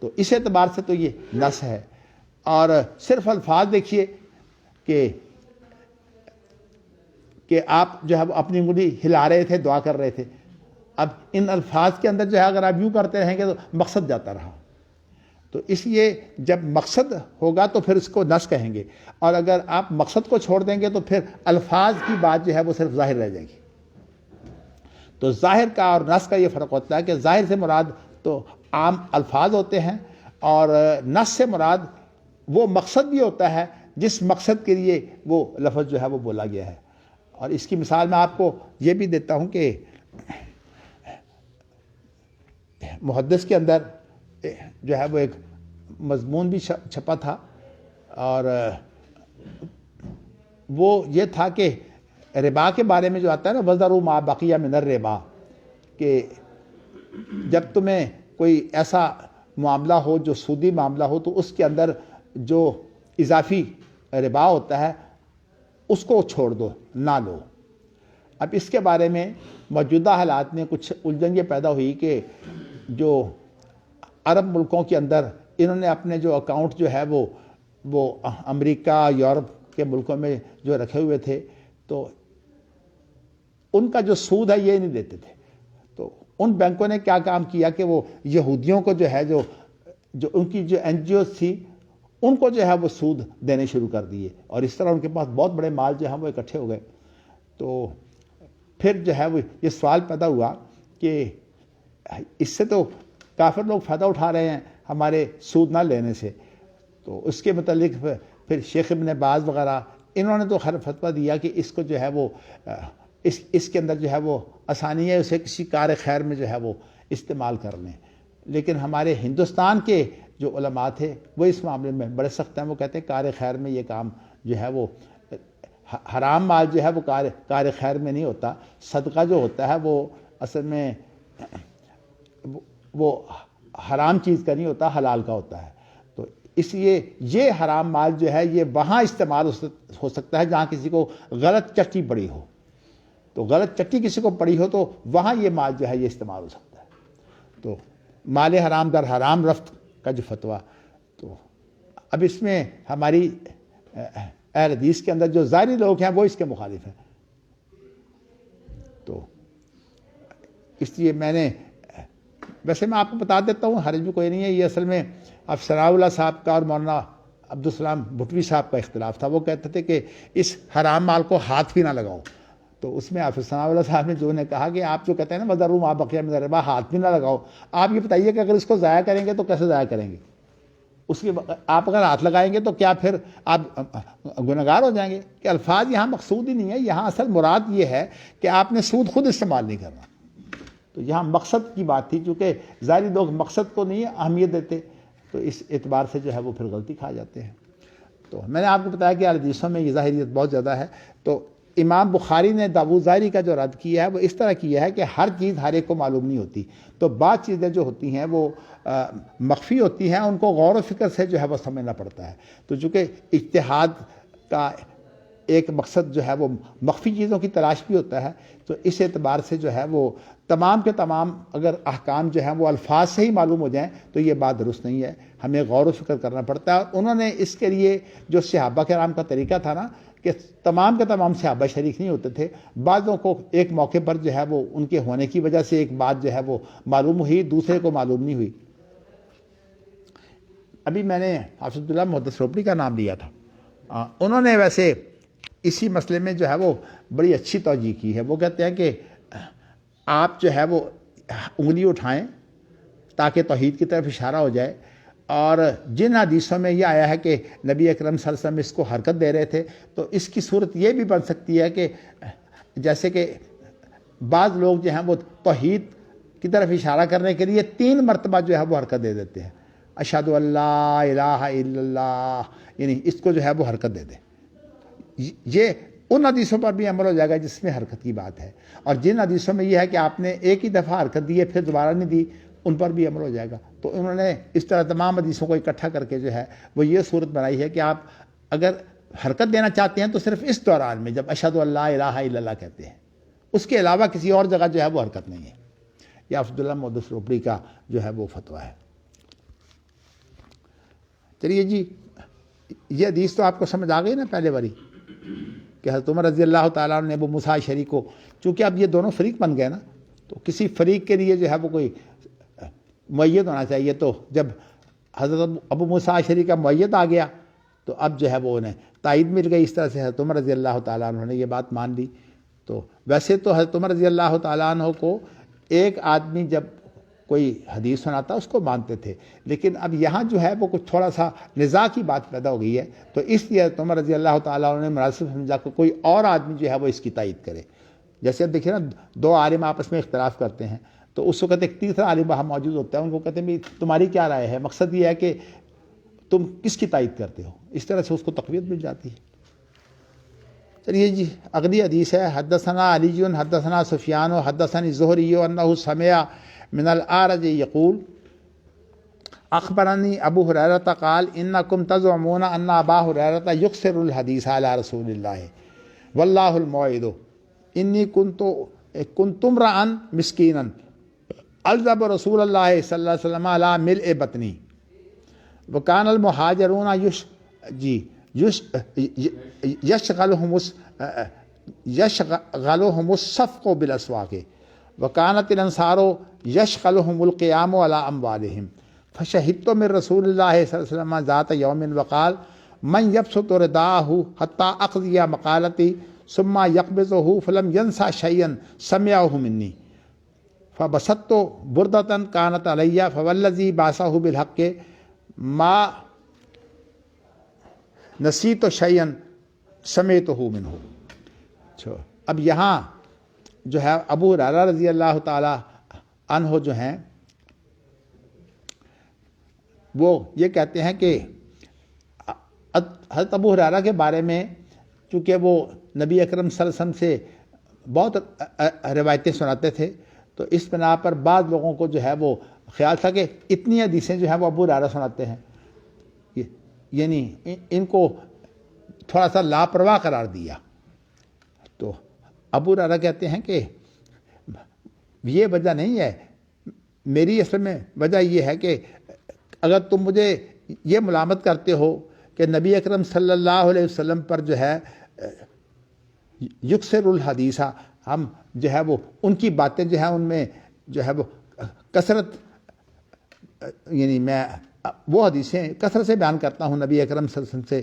تو اس اعتبار سے تو یہ نص ہے. اور صرف الفاظ دیکھیے کہ آپ جو ہے اپنی انگلی ہلا رہے تھے، دعا کر رہے تھے. اب ان الفاظ کے اندر جو ہے اگر آپ یوں کرتے رہیں گے تو مقصد جاتا رہا. تو اس لیے جب مقصد ہوگا تو پھر اس کو نص کہیں گے، اور اگر آپ مقصد کو چھوڑ دیں گے تو پھر الفاظ کی بات جو ہے وہ صرف ظاہر رہ جائے گی. تو ظاہر کا اور نص کا یہ فرق ہوتا ہے کہ ظاہر سے مراد تو عام الفاظ ہوتے ہیں، اور نص سے مراد وہ مقصد بھی ہوتا ہے جس مقصد کے لیے وہ لفظ جو ہے وہ بولا گیا ہے. اور اس کی مثال میں آپ کو یہ بھی دیتا ہوں کہ محدث کے اندر جو ہے وہ ایک مضمون بھی چھپا تھا، اور وہ یہ تھا کہ ربا کے بارے میں جو آتا ہے نا وَذَرُوا مَا بَقِيَ مِنَ الرِّبَا، کہ جب تمہیں کوئی ایسا معاملہ ہو جو سودی معاملہ ہو تو اس کے اندر جو اضافی ربا ہوتا ہے اس کو چھوڑ دو، نہ لو. اب اس کے بارے میں موجودہ حالات میں کچھ الجھن یہ پیدا ہوئی کہ جو عرب ملکوں کے اندر انہوں نے اپنے جو اکاؤنٹ جو ہے وہ امریکہ یورپ کے ملکوں میں جو رکھے ہوئے تھے، تو ان کا جو سود ہے یہ نہیں دیتے تھے. تو ان بینکوں نے کیا کام کیا کہ وہ یہودیوں کو جو ہے جو ان کی جو NGOs تھی ان کو جو ہے وہ سود دینے شروع کر دیے، اور اس طرح ان کے پاس بہت بڑے مال جو ہے وہ اکٹھے ہو گئے۔ تو پھر جو ہے وہ یہ سوال پیدا ہوا کہ اس سے تو کافر لوگ فائدہ اٹھا رہے ہیں ہمارے سود نہ لینے سے، تو اس کے متعلق پھر شیخ ابن باز وغیرہ انہوں نے تو ہر فتویٰ دیا کہ اس کو جو ہے وہ اس کے اندر جو ہے وہ آسانی ہے، اسے کسی کار خیر میں جو ہے وہ استعمال کر لیں۔ لیکن ہمارے ہندوستان کے جو علماء تھے وہ اس معاملے میں بڑے سخت ہیں، وہ کہتے ہیں کار خیر میں یہ کام جو ہے وہ حرام مال جو ہے وہ کار خیر میں نہیں ہوتا، صدقہ جو ہوتا ہے وہ اصل میں وہ حرام چیز کا نہیں ہوتا، حلال کا ہوتا ہے۔ تو اس لیے یہ حرام مال جو ہے یہ وہاں استعمال ہو سکتا ہے جہاں کسی کو غلط چٹی پڑی ہو، تو غلط چٹی کسی کو پڑی ہو تو وہاں یہ مال جو ہے یہ استعمال ہو سکتا ہے۔ تو مال حرام در حرام رفت کا جو فتویٰ، تو اب اس میں ہماری اہل حدیث کے اندر جو ظاہری لوگ ہیں وہ اس کے مخالف ہیں۔ تو اس لیے میں نے ویسے میں آپ کو بتا دیتا ہوں، حرج بھی کوئی نہیں ہے، یہ اصل میں اب ثناء اللہ صاحب کا اور مولانا عبدالسلام بھٹوی صاحب کا اختلاف تھا۔ وہ کہتے تھے کہ اس حرام مال کو ہاتھ بھی نہ لگاؤ، تو اس میں حافظ ثناء اللہ صاحب نے جو نے کہا کہ آپ جو کہتے ہیں نا وَذَرُوا مَا بَقِیَ مِنَ الرِّبَا، ہاتھ بھی نہ لگاؤ، آپ یہ بتائیے کہ اگر اس کو ضائع کریں گے تو کیسے ضائع کریں گے؟ اس کے آپ اگر ہاتھ لگائیں گے تو کیا پھر آپ گنہگار ہو جائیں گے؟ کہ الفاظ یہاں مقصود ہی نہیں ہے، یہاں اصل مراد یہ ہے کہ آپ نے سود خود استعمال نہیں کرنا۔ تو یہاں مقصد کی بات تھی، چونکہ ظاہری لوگ مقصد کو نہیں اہمیت دیتے، تو اس اعتبار سے جو ہے وہ پھر غلطی کھا جاتے ہیں۔ تو میں نے آپ کو بتایا کہ حدیثوں میں یہ ظاہریت بہت زیادہ ہے۔ تو امام بخاری نے داؤد ظاہری کا جو رد کیا ہے وہ اس طرح کیا ہے کہ ہر چیز ہر ایک کو معلوم نہیں ہوتی، تو بعض چیزیں جو ہوتی ہیں وہ مخفی ہوتی ہیں، ان کو غور و فکر سے جو ہے وہ سمجھنا پڑتا ہے۔ تو چونکہ اجتہاد کا ایک مقصد جو ہے وہ مخفی چیزوں کی تلاش بھی ہوتا ہے، تو اس اعتبار سے جو ہے وہ تمام کے تمام اگر احکام جو ہیں وہ الفاظ سے ہی معلوم ہو جائیں تو یہ بات درست نہیں ہے، ہمیں غور و فکر کرنا پڑتا ہے۔ اور انہوں نے اس کے لیے جو صحابہ کرام کا طریقہ تھا نا کہ تمام کے تمام صحابہ شریک نہیں ہوتے تھے، بعضوں کو ایک موقع پر جو ہے وہ ان کے ہونے کی وجہ سے ایک بات جو ہے وہ معلوم ہوئی، دوسرے کو معلوم نہیں ہوئی۔ ابھی میں نے حافظ عبداللہ محدث روپڑی کا نام لیا تھا، انہوں نے ویسے اسی مسئلے میں جو ہے وہ بڑی اچھی توجہ کی ہے۔ وہ کہتے ہیں کہ آپ جو ہے وہ انگلی اٹھائیں تاکہ توحید کی طرف اشارہ ہو جائے، اور جن حدیثوں میں یہ آیا ہے کہ نبی اکرم صلی اللہ علیہ وسلم اس کو حرکت دے رہے تھے، تو اس کی صورت یہ بھی بن سکتی ہے کہ جیسے کہ بعض لوگ جو ہیں وہ توحید کی طرف اشارہ کرنے کے لیے 3 مرتبہ جو ہے وہ حرکت دے دیتے ہیں، اشہد ان لا الہ الا اللہ، یعنی اس کو جو ہے وہ حرکت دے دیں۔ یہ ان حدیثوں پر بھی عمل ہو جائے گا جس میں حرکت کی بات ہے، اور جن حدیثوں میں یہ ہے کہ آپ نے ایک ہی دفعہ حرکت دی ہے پھر دوبارہ نہیں دی، ان پر بھی عمل ہو جائے گا۔ تو انہوں نے اس طرح تمام حدیثوں کو اکٹھا کر کے جو ہے وہ یہ صورت بنائی ہے کہ آپ اگر حرکت دینا چاہتے ہیں تو صرف اس دوران میں جب اشہد ان لا الہ الا اللہ کہتے ہیں، اس کے علاوہ کسی اور جگہ جو ہے وہ حرکت نہیں ہے۔ یہ عبداللہ محدث روپڑی کا جو ہے وہ فتویٰ ہے۔ چلیے جی، یہ حدیث تو آپ کو سمجھ آ گئی نا پہلے باری کہ حضرت عمر رضی اللہ تعالیٰ عنہ نے ابو موسیٰ اشعری کو، چونکہ اب یہ دونوں فریق بن گئے نا، تو کسی فریق کے لیے جو ہے وہ کوئی معید ہونا چاہیے، تو جب حضرت ابو موسیٰ اشعری کا معید آ گیا تو اب جو ہے وہ انہیں تائید مل گئی، اس طرح سے حضرت عمر رضی اللہ تعالیٰ عنہ نے یہ بات مان لی۔ تو ویسے تو حضرت عمر رضی اللہ تعالیٰ عنہ کو ایک آدمی جب کوئی حدیث سناتا اس کو مانتے تھے، لیکن اب یہاں جو ہے وہ کچھ تھوڑا سا نزاع کی بات پیدا ہو گئی ہے، تو اس لیے حضرت عمر رضی اللہ تعالیٰ عنہ نے مناسب سمجھا کہ کوئی اور آدمی جو ہے وہ اس کی تائید کرے۔ جیسے اب دیکھیں نا 2 عالم آپس میں اختلاف کرتے ہیں، تو اس وقت ایک تیسرا عالم وہاں موجود ہوتا ہے، ان کو کہتے ہیں تمہاری کیا رائے ہے، مقصد یہ ہے کہ تم کس کی تائید کرتے ہو، اس طرح سے اس کو تقویت مل جاتی ہے۔ چلیے جی، اگلی حدیث ہے حدثنا علی حدثنا سفیان حدثنی الزہری انہ سمع من الاعرج یقول اخبرنی ابو ہریرہ قال انکم تزعمون ان ابا ہریرہ یکثر الحدیث علی رسول اللہ واللہ الموعد انی کنت امرأ مسکینا الزم رسول اللہ صلی اللہ علیہ وسلم علی ملء بطنی وکان المہاجرون یشغلهم الصفق بالاسواق وکانت الانصار یشغلهم القیام علی اموالهم فشهدت من رسول الله صلی اللہ علیہ وسلم ذات یوم وقال من یبسط رداءه حتى اقضی مقالتی ثم یقبضه فلم ینسى شیئا سمعه منی فبسطت بردة كانت علی فوالذی بعثه بالحق ما نسیت شیئا سمعته منه۔ اب یہاں جو ہے ابو ہریرہ رضی اللہ تعالی عنہ جو ہیں وہ یہ کہتے ہیں کہ حضرت ابو ہریرہ کے بارے میں چونکہ وہ نبی اکرم صلی اللہ علیہ وسلم سے بہت روایتیں سناتے تھے، تو اس بنا پر بعض لوگوں کو جو ہے وہ خیال تھا کہ اتنی حدیثیں جو ہیں وہ ابو ہریرہ سناتے ہیں، یعنی ان کو تھوڑا سا لاپرواہ قرار دیا۔ تو ابو ہریرہ کہتے ہیں کہ یہ وجہ نہیں ہے، میری اصل میں وجہ یہ ہے کہ اگر تم مجھے یہ ملامت کرتے ہو کہ نبی اکرم صلی اللہ علیہ وسلم پر جو ہے یکسر الحدیثہ، ہم جو ہے وہ ان کی باتیں جو ہیں ان میں جو ہے وہ کثرت، یعنی میں وہ حدیثیں کثرت سے بیان کرتا ہوں نبی اکرم صلی اللہ علیہ وسلم سے،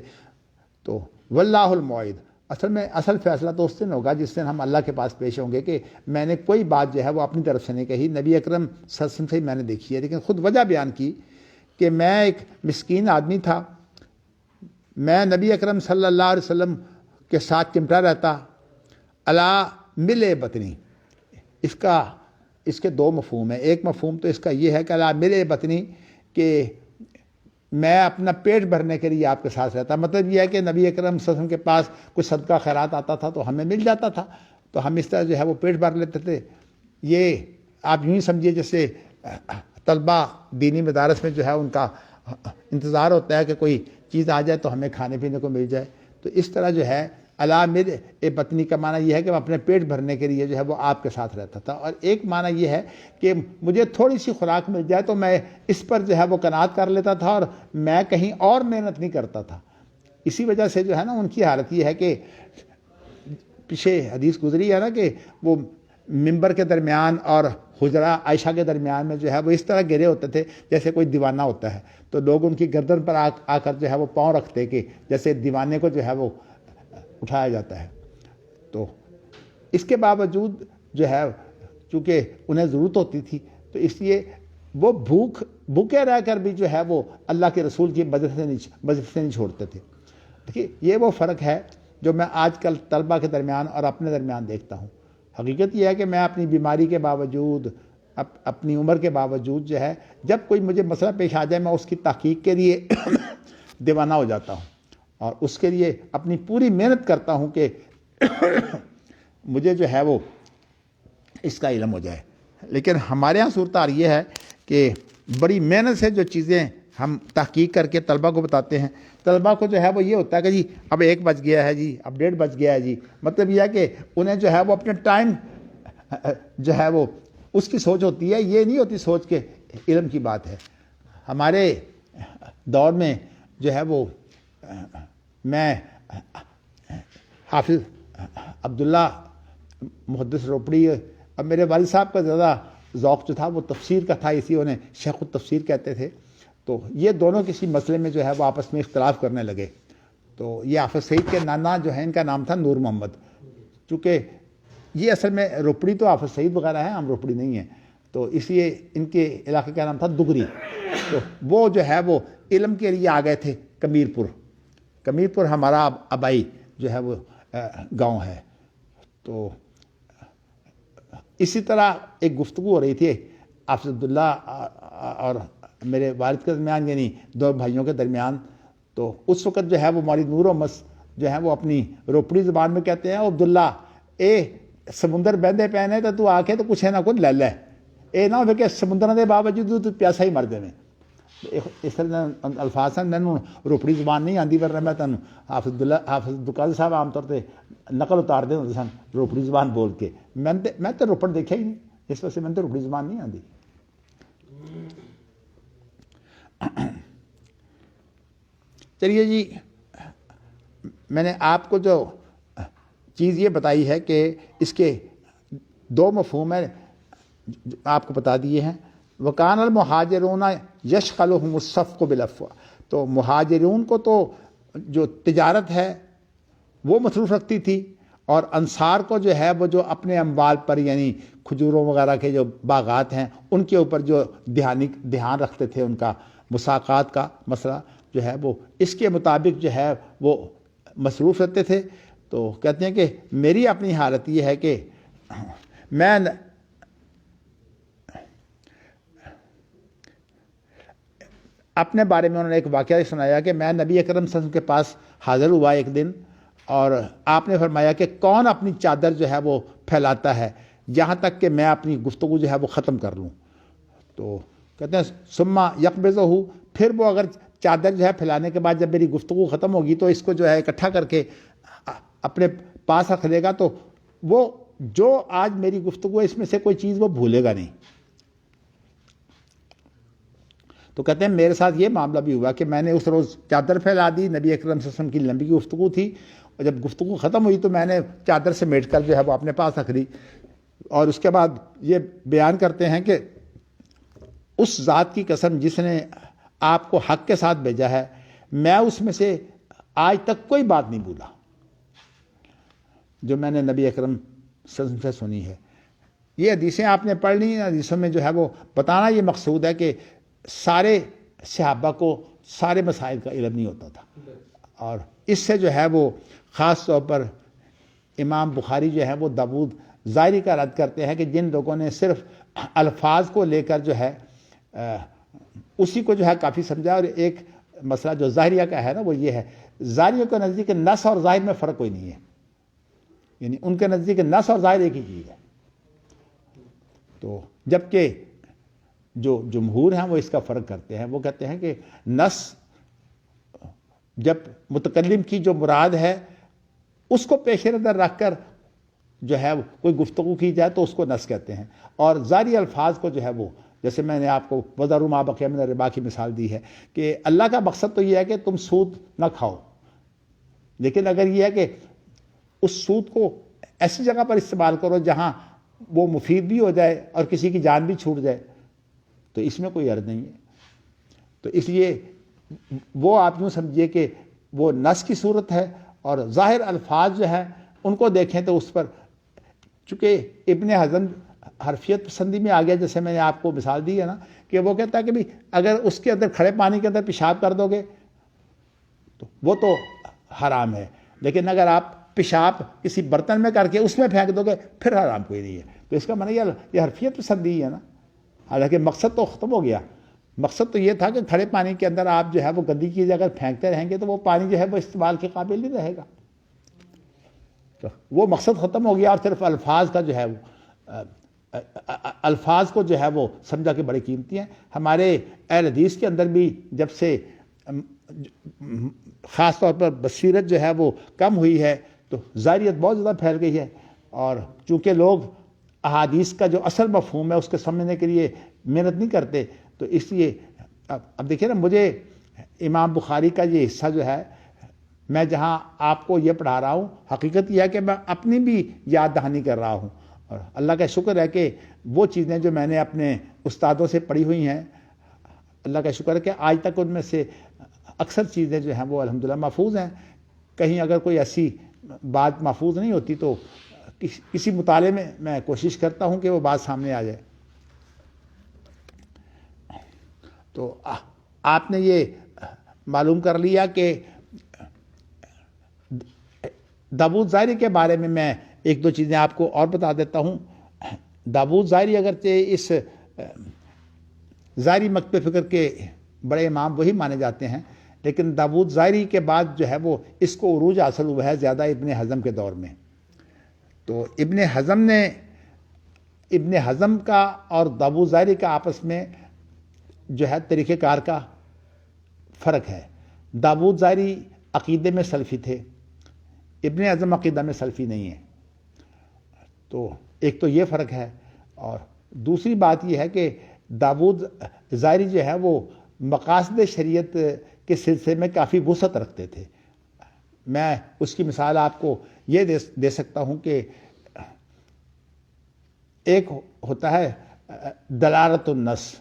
تو واللہ الموعد، اصل فیصلہ تو اس دن ہوگا جس دن ہم اللہ کے پاس پیش ہوں گے کہ میں نے کوئی بات جو ہے وہ اپنی طرف سے نہیں کہی، نبی اکرم صلی اللہ علیہ وسلم سے ہی میں نے دیکھی ہے، لیکن خود وجہ بیان کی کہ میں ایک مسکین آدمی تھا، میں نبی اکرم صلی اللہ علیہ وسلم کے ساتھ چمٹا رہتا، الا ملے بطنی، اس کے دو مفہوم ہیں۔ ایک مفہوم تو اس کا یہ ہے کہ الا ملے بطنی، کہ میں اپنا پیٹ بھرنے کے لیے آپ کے ساتھ رہتا، مطلب یہ ہے کہ نبی اکرم صلی اللہ علیہ وسلم کے پاس کوئی صدقہ خیرات آتا تھا تو ہمیں مل جاتا تھا، تو ہم اس طرح جو ہے وہ پیٹ بھر لیتے تھے۔ یہ آپ یوں ہی سمجھیے جیسے طلبہ دینی مدارس میں جو ہے ان کا انتظار ہوتا ہے کہ کوئی چیز آ جائے تو ہمیں کھانے پینے کو مل جائے، تو اس طرح جو ہے الا ملء بطنی کا معنی یہ ہے کہ میں اپنے پیٹ بھرنے کے لیے جو ہے وہ آپ کے ساتھ رہتا تھا، اور ایک معنی یہ ہے کہ مجھے تھوڑی سی خوراک مل جائے تو میں اس پر جو ہے وہ قناعت کر لیتا تھا اور میں کہیں اور محنت نہیں کرتا تھا۔ اسی وجہ سے جو ہے نا ان کی حالت یہ ہے کہ پیچھے حدیث گزری ہے نا کہ وہ ممبر کے درمیان اور حجرہ عائشہ کے درمیان میں جو ہے وہ اس طرح گرے ہوتے تھے جیسے کوئی دیوانہ ہوتا ہے، تو لوگ ان کی گردن پر آ کر جو ہے وہ پاؤں رکھتے کہ جیسے دیوانے کو جو ہے وہ اٹھایا جاتا ہے۔ تو اس کے باوجود جو ہے چونکہ انہیں ضرورت ہوتی تھی تو اس لیے وہ بھوکے رہ کر بھی جو ہے وہ اللہ کے رسول کی مدد سے نہیں چھوڑتے تھے۔ دیکھیے یہ وہ فرق ہے جو میں آج کل طلبہ کے درمیان اور اپنے درمیان دیکھتا ہوں۔ حقیقت یہ ہے کہ میں اپنی بیماری کے باوجود، اپنی عمر کے باوجود جو ہے جب کوئی مجھے مسئلہ پیش آ جائے میں اس کی تحقیق کے لیے دیوانہ ہو جاتا ہوں اور اس کے لیے اپنی پوری محنت کرتا ہوں کہ مجھے جو ہے وہ اس کا علم ہو جائے۔ لیکن ہمارے ہاں صورتحال یہ ہے کہ بڑی محنت سے جو چیزیں ہم تحقیق کر کے طلبہ کو بتاتے ہیں، طلبہ کو جو ہے وہ یہ ہوتا ہے کہ جی اب 1 بج گیا ہے جی، اب 1:30 بج گیا ہے جی، مطلب یہ ہے کہ انہیں جو ہے وہ اپنے ٹائم جو ہے وہ اس کی سوچ ہوتی ہے، یہ نہیں ہوتی سوچ کے علم کی بات ہے۔ ہمارے دور میں جو ہے وہ میں حافظ عبداللہ محدث روپڑی، اب میرے والد صاحب کا زیادہ ذوق جو تھا وہ تفسیر کا تھا، اسی انہیں شیخ التفسیر کہتے تھے، تو یہ دونوں کسی مسئلے میں جو ہے وہ آپس میں اختلاف کرنے لگے، تو یہ حافظ سعید کے نانا جو ہے ان کا نام تھا نور محمد، چونکہ یہ اصل میں روپڑی تو حافظ سعید وغیرہ ہیں، ہم روپڑی نہیں ہیں، تو اس لیے ان کے علاقے کا نام تھا دگری، تو وہ جو ہے وہ علم کے لیے آ گئے تھے کمیر پور ہمارا آبائی جو ہے وہ گاؤں ہے۔ تو اسی طرح ایک گفتگو ہو رہی تھی حافظ عبداللہ اور میرے والد کے درمیان، یعنی 2 بھائیوں کے درمیان، تو اس وقت جو ہے وہ مولوی نور احمد جو ہے وہ اپنی روپڑی زبان میں کہتے ہیں عبداللہ اے سمندر بہندے پہنے تو آ کے تو کچھ ہے نہ کچھ لے لے، اے نہ ہو کہ سمندر کے باوجود تو پیاسا ہی مر جائے۔ اس طرح الفاظ ہیں، میں روپڑی زبان نہیں آتی، ورنہ میں تمہیں حافظ عبدالقادر صاحب عام طور پہ نقل اتار دیں سن روپڑی زبان بول کے، میں تو روپڑ دیکھا ہی نہیں، اس وجہ سے میں تو روپڑی زبان نہیں آتی۔ چلیے جی، میں نے آپ کو جو چیز یہ بتائی ہے کہ اس کے 2 مفہوم ہیں، آپ کو بتا دیے ہیں، وکان المہاجرون یشغلہم الصفق بالعفو، تو مہاجرون کو تو جو تجارت ہے وہ مصروف رکھتی تھی، اور انصار کو جو ہے وہ جو اپنے اموال پر، یعنی کھجوروں وغیرہ کے جو باغات ہیں ان کے اوپر جو دھیان رکھتے تھے، ان کا مساقات کا مسئلہ جو ہے وہ اس کے مطابق جو ہے وہ مصروف رہتے تھے۔ تو کہتے ہیں کہ میری اپنی حالت یہ ہے کہ میں اپنے بارے میں انہوں نے ایک واقعہ سنایا کہ میں نبی اکرم صلی اللہ علیہ وسلم کے پاس حاضر ہوا ایک دن، اور آپ نے فرمایا کہ کون اپنی چادر جو ہے وہ پھیلاتا ہے یہاں تک کہ میں اپنی گفتگو جو ہے وہ ختم کر لوں۔ تو کہتے ہیں ثم یقبضہ، پھر وہ اگر چادر جو ہے پھیلانے کے بعد جب میری گفتگو ختم ہوگی تو اس کو جو ہے اکٹھا کر کے اپنے پاس رکھ لے گا، تو وہ جو آج میری گفتگو ہے اس میں سے کوئی چیز وہ بھولے گا نہیں۔ تو کہتے ہیں میرے ساتھ یہ معاملہ بھی ہوا کہ میں نے اس روز چادر پھیلا دی، نبی اکرم صلی اللہ علیہ وسلم کی لمبی گفتگو تھی، اور جب گفتگو ختم ہوئی تو میں نے چادر سمیٹ کر جو ہے وہ اپنے پاس رکھ لی، اور اس کے بعد یہ بیان کرتے ہیں کہ اس ذات کی قسم جس نے آپ کو حق کے ساتھ بھیجا ہے، میں اس میں سے آج تک کوئی بات نہیں بھولا جو میں نے نبی اکرم صلی اللہ علیہ وسلم سے سنی ہے۔ یہ حدیثیں آپ نے پڑھ لی، حدیثوں میں جو ہے وہ بتانا یہ مقصود ہے کہ سارے صحابہ کو سارے مسائل کا علم نہیں ہوتا تھا، اور اس سے جو ہے وہ خاص طور پر امام بخاری جو ہے وہ داؤد ظاہری کا رد کرتے ہیں کہ جن لوگوں نے صرف الفاظ کو لے کر جو ہے اسی کو جو ہے کافی سمجھا، اور ایک مسئلہ جو ظاہریہ کا ہے نا وہ یہ ہے، ظاہریوں کے نزدیک نص اور ظاہر میں فرق کوئی نہیں ہے، یعنی ان کے نزدیک نص اور ظاہر ایک ہی چیز ہے۔ تو جبکہ جو جمہور ہیں وہ اس کا فرق کرتے ہیں، وہ کہتے ہیں کہ نص جب متکلم کی جو مراد ہے اس کو پیش نظر رکھ کر جو ہے کوئی گفتگو کی جائے تو اس کو نص کہتے ہیں، اور ظاہری الفاظ کو جو ہے وہ، جیسے میں نے آپ کو وَذَرُوا مَا بَقِیَ مِنَ الرِّبَا کی مثال دی ہے کہ اللہ کا مقصد تو یہ ہے کہ تم سود نہ کھاؤ، لیکن اگر یہ ہے کہ اس سود کو ایسی جگہ پر استعمال کرو جہاں وہ مفید بھی ہو جائے اور کسی کی جان بھی چھوٹ جائے تو اس میں کوئی عرض نہیں ہے۔ تو اس لیے وہ آپ یوں سمجھیے کہ وہ نص کی صورت ہے، اور ظاہر الفاظ جو ہیں ان کو دیکھیں تو اس پر چونکہ ابن حزم حرفیت پسندی میں آ گیا، جیسے میں نے آپ کو مثال دی ہے نا کہ وہ کہتا ہے کہ بھی اگر اس کے اندر کھڑے پانی کے اندر پیشاب کر دو گے تو وہ تو حرام ہے، لیکن اگر آپ پیشاب کسی برتن میں کر کے اس میں پھینک دو گے پھر حرام کوئی نہیں ہے۔ تو اس کا معنی یہ حرفیت پسندی ہے نا، حالانکہ مقصد تو ختم ہو گیا۔ مقصد تو یہ تھا کہ کھڑے پانی کے اندر آپ جو ہے وہ گندی چیزیں اگر پھینکتے رہیں گے تو وہ پانی جو ہے وہ استعمال کے قابل نہیں رہے گا، تو وہ مقصد ختم ہو گیا، اور صرف الفاظ کا جو ہے وہ الفاظ کو جو ہے وہ سمجھا کہ بڑی قیمتی ہیں۔ ہمارے اہل حدیث کے اندر بھی جب سے خاص طور پر بصیرت جو ہے وہ کم ہوئی ہے تو ظاہریت بہت زیادہ پھیل گئی ہے، اور چونکہ لوگ احادیث کا جو اصل مفہوم ہے اس کو سمجھنے کے لیے محنت نہیں کرتے، تو اس لیے اب دیکھیں نا، مجھے امام بخاری کا یہ حصہ جو ہے میں جہاں آپ کو یہ پڑھا رہا ہوں، حقیقت یہ ہے کہ میں اپنی بھی یاد دہانی کر رہا ہوں، اور اللہ کا شکر ہے کہ وہ چیزیں جو میں نے اپنے استادوں سے پڑھی ہوئی ہیں، اللہ کا شکر ہے کہ آج تک ان میں سے اکثر چیزیں جو ہیں وہ الحمدللہ محفوظ ہیں۔ کہیں اگر کوئی ایسی بات محفوظ نہیں ہوتی تو کسی مطالعے میں کوشش کرتا ہوں کہ وہ بات سامنے آ جائے۔ تو آپ نے یہ معلوم کر لیا کہ داؤد ظاہری کے بارے میں ایک دو چیزیں آپ کو اور بتا دیتا ہوں۔ داؤد ظاہری اگرچہ اس ظاہری مکتب فکر کے بڑے امام وہی مانے جاتے ہیں، لیکن داؤد ظاہری کے بعد جو ہے وہ اس کو عروج حاصل ہوا ہے زیادہ ابن حزم کے دور میں۔ تو ابن حزم کا اور داؤد ظاہری کا آپس میں جو ہے طریقہ کار کا فرق ہے۔ داؤد ظاہری عقیدے میں سلفی تھے، ابن حزم عقیدہ میں سلفی نہیں ہے، تو ایک تو یہ فرق ہے، اور دوسری بات یہ ہے کہ داؤد ظاہری جو ہے وہ مقاصد شریعت کے سلسلے میں کافی وسعت رکھتے تھے۔ میں اس کی مثال آپ کو یہ دے سکتا ہوں کہ ایک ہوتا ہے دلالت النص،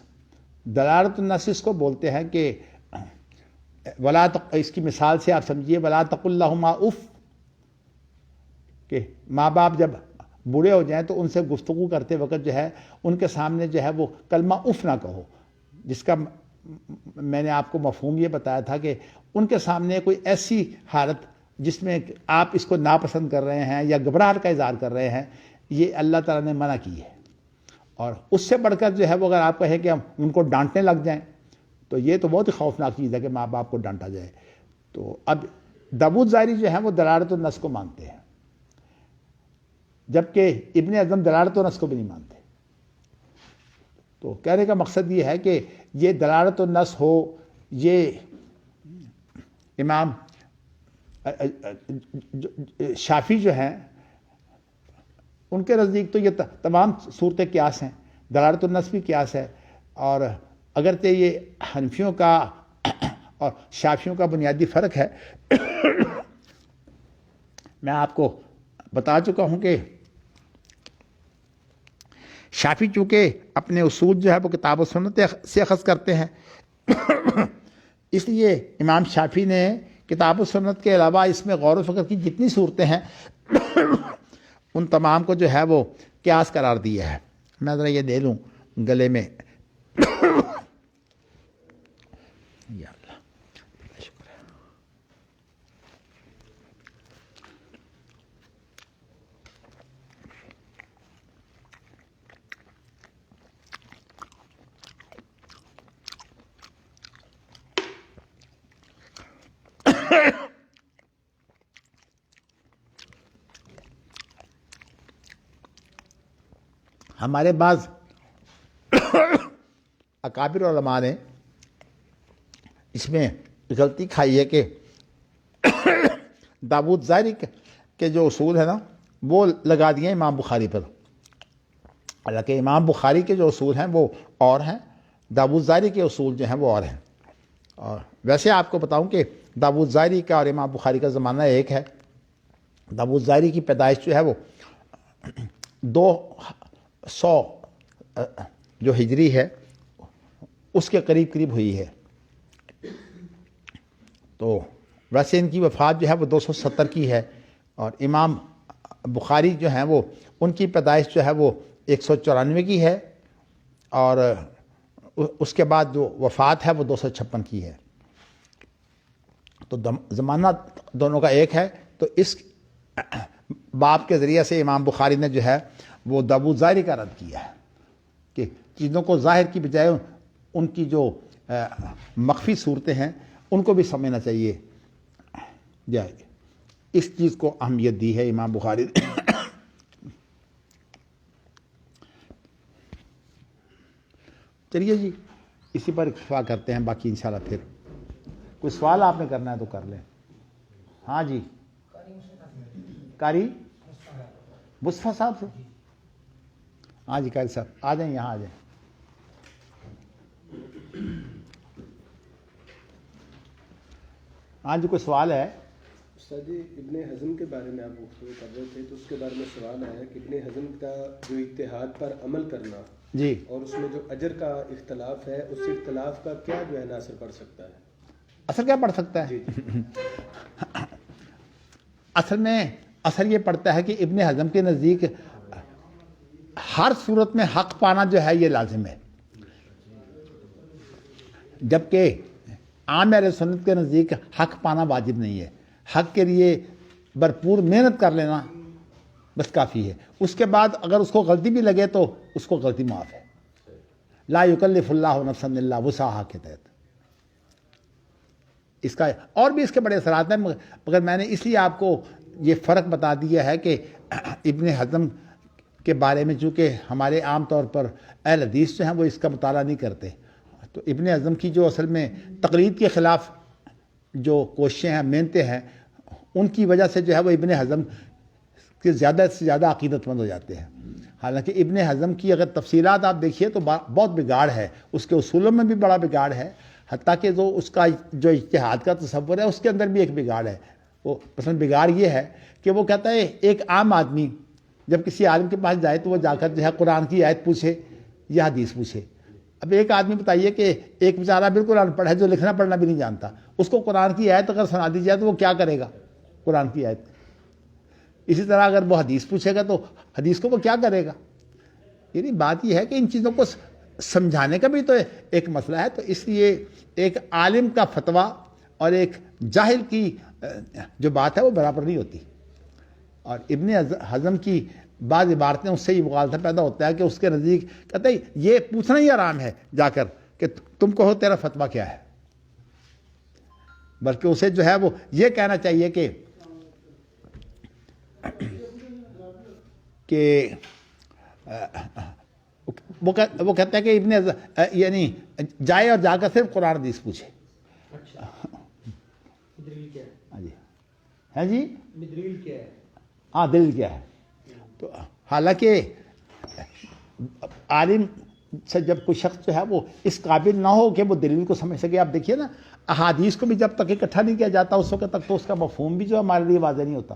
دلالت النص اس کو بولتے ہیں کہ ولا اس کی مثال سے آپ سمجھیے ولا تقل لہما اف، کہ ماں باپ جب بوڑھے ہو جائیں تو ان سے گفتگو کرتے وقت جو ہے ان کے سامنے جو ہے وہ کلمہ اف نہ کہو، جس کا میں نے آپ کو مفہوم یہ بتایا تھا کہ ان کے سامنے کوئی ایسی حالت جس میں آپ اس کو ناپسند کر رہے ہیں یا گھبراہٹ کا اظہار کر رہے ہیں، یہ اللہ تعالیٰ نے منع کی ہے۔ اور اس سے بڑھ کر جو ہے وہ اگر آپ کہیں کہ ہم ان کو ڈانٹنے لگ جائیں تو یہ تو بہت ہی خوفناک چیز ہے کہ ماں باپ کو ڈانٹا جائے۔ تو اب داؤد ظاہری جو ہے وہ دلالت النص کو مانتے ہیں، جبکہ ابن حزم دلالت النص کو بھی نہیں مانتے۔ تو کہنے کا مقصد یہ ہے کہ یہ دلالت النص ہو، یہ امام شافعی جو ہیں ان کے نزدیک تو یہ تمام صورتیں قیاس ہیں، دلالت النص بھی قیاس ہے، اور اگرچہ یہ حنفیوں کا اور شافعیوں کا بنیادی فرق ہے۔ میں آپ کو بتا چکا ہوں کہ شافعی چونکہ اپنے اصول جو ہے وہ کتاب و سنت سے اخذ کرتے ہیں، اس لیے امام شافعی نے کتاب و سنت کے علاوہ اس میں غور و فکر کی جتنی صورتیں ہیں ان تمام کو جو ہے وہ قیاس قرار دیا ہے۔ میں ذرا یہ دے لوں گلے میں، یا اللہ شکر ہے۔ ہمارے بعض اکابر علماء نے اس میں غلطی کھائی ہے کہ داؤد ظاہری کے جو اصول ہیں نا وہ لگا دیے امام بخاری پر، حالانکہ امام بخاری کے جو اصول ہیں وہ اور ہیں، داؤد ظاہری کے اصول جو ہیں وہ اور ہیں۔ اور ویسے آپ کو بتاؤں کہ داؤد ظاہری کا اور امام بخاری کا زمانہ ایک ہے۔ داؤد ظاہری کی پیدائش جو ہے وہ 200 جو ہجری ہے اس کے قریب قریب ہوئی ہے، تو ویسے ان کی وفات جو ہے وہ 270 کی ہے، اور امام بخاری جو ہیں وہ ان کی پیدائش جو ہے وہ 194 کی ہے، اور اس کے بعد جو وفات ہے وہ 256 کی ہے۔ تو زمانہ دونوں کا ایک ہے، تو اس باب کے ذریعے سے امام بخاری نے جو ہے وہ داؤد ظاہری کا رد کیا ہے کہ چیزوں کو ظاہر کی بجائے ان کی جو مخفی صورتیں ہیں ان کو بھی سمجھنا چاہیے جائے، اس چیز کو اہمیت دی ہے امام بخاری نے۔ چلیے جی اسی پر اکتفا کرتے ہیں، باقی انشاءاللہ پھر کوئی سوال آپ نے کرنا ہے تو کر لیں۔ ہاں جی، قاری مصطفیٰ صاحب سے، ہاں جی قاری صاحب آ جائیں، یہاں آ جائیں۔ ہاں جی کوئی سوال ہے؟ استاد جی ابن حزم کے بارے میں آپ گفتگو کر رہے تھے، تو اس کے بارے میں سوال ہے کہ ابن حزم کا جو اجتہاد پر عمل کرنا جی، اور اس میں جو اجر کا اختلاف ہے، اس اختلاف کا کیا جو ہے نا اثر پڑ سکتا ہے؟ اثر کیا پڑ سکتا ہے؟ جی اصل میں اثر یہ پڑتا ہے کہ ابن حزم کے نزدیک ہر صورت میں حق پانا جو ہے یہ لازم ہے، جبکہ عام اہل سنت کے نزدیک حق پانا واجب نہیں ہے۔ حق کے لیے بھرپور محنت کر لینا بس کافی ہے، اس کے بعد اگر اس کو غلطی بھی لگے تو اس کو غلطی معاف ہے۔ لا یکلف اللہ نفسا الا وسعہا کے تحت اس کا اور بھی اس کے بڑے اثرات ہیں، مگر میں نے اس لیے آپ کو یہ فرق بتا دیا ہے کہ ابن حزم کے بارے میں چونکہ ہمارے عام طور پر اہل حدیث جو ہیں وہ اس کا مطالعہ نہیں کرتے، تو ابن حزم کی جو اصل میں تقلید کے خلاف جو کوششیں ہیں، محنتیں ہیں، ان کی وجہ سے جو ہے وہ ابن حزم کے زیادہ سے زیادہ عقیدت مند ہو جاتے ہیں۔ حالانکہ ابن حزم کی اگر تفصیلات آپ دیکھیے تو بہت بگاڑ ہے، اس کے اصولوں میں بھی بڑا بگاڑ ہے، حتیٰ کہ جو اس کا جو اجتہاد کا تصور ہے اس کے اندر بھی ایک بگاڑ ہے۔ وہ مثلا بگاڑ یہ ہے کہ وہ کہتا ہے ایک عام آدمی جب کسی عالم کے پاس جائے تو وہ جا کر جو ہے قرآن کی آیت پوچھے یا حدیث پوچھے، اب ایک آدمی بتائیے کہ ایک بیچارہ بالکل ان پڑھ ہے جو لکھنا پڑھنا بھی نہیں جانتا، اس کو قرآن کی آیت اگر سنا دی جائے تو وہ کیا کرے گا؟ قرآن کی آیت. اسی طرح اگر وہ حدیث پوچھے گا تو حدیث کو وہ کیا کرے گا؟ یعنی بات یہ ہے کہ ان چیزوں کو سمجھانے کا بھی تو ایک مسئلہ ہے. تو اس لیے ایک عالم کا فتویٰ اور ایک جاہل کی جو بات ہے وہ برابر نہیں ہوتی. اور ابن حزم کی بعض عبارتیں اس سے ہی مغالطہ پیدا ہوتا ہے کہ اس کے نزدیک کہتے ہیں یہ پوچھنا ہی آرام ہے جا کر کہ تم کہو تیرا فتویٰ کیا ہے، بلکہ اسے جو ہے وہ یہ کہنا چاہیے کہ وہ کہتا ہے کہ یعنی جائے اور جا کر صرف قرآن حدیث پوچھے. اچھا دلیل کیا ہے؟ ہاں جی، ہے جی، دلیل کیا ہے؟ ہاں دلیل کیا ہے. تو حالانکہ عالم سے جب کوئی شخص جو ہے وہ اس قابل نہ ہو کہ وہ دلیل کو سمجھ سکے. آپ دیکھیے نا احادیث کو بھی جب تک اکٹھا نہیں کیا جاتا اس وقت تک تو اس کا مفہوم بھی جو ہمارے لیے واضح نہیں ہوتا.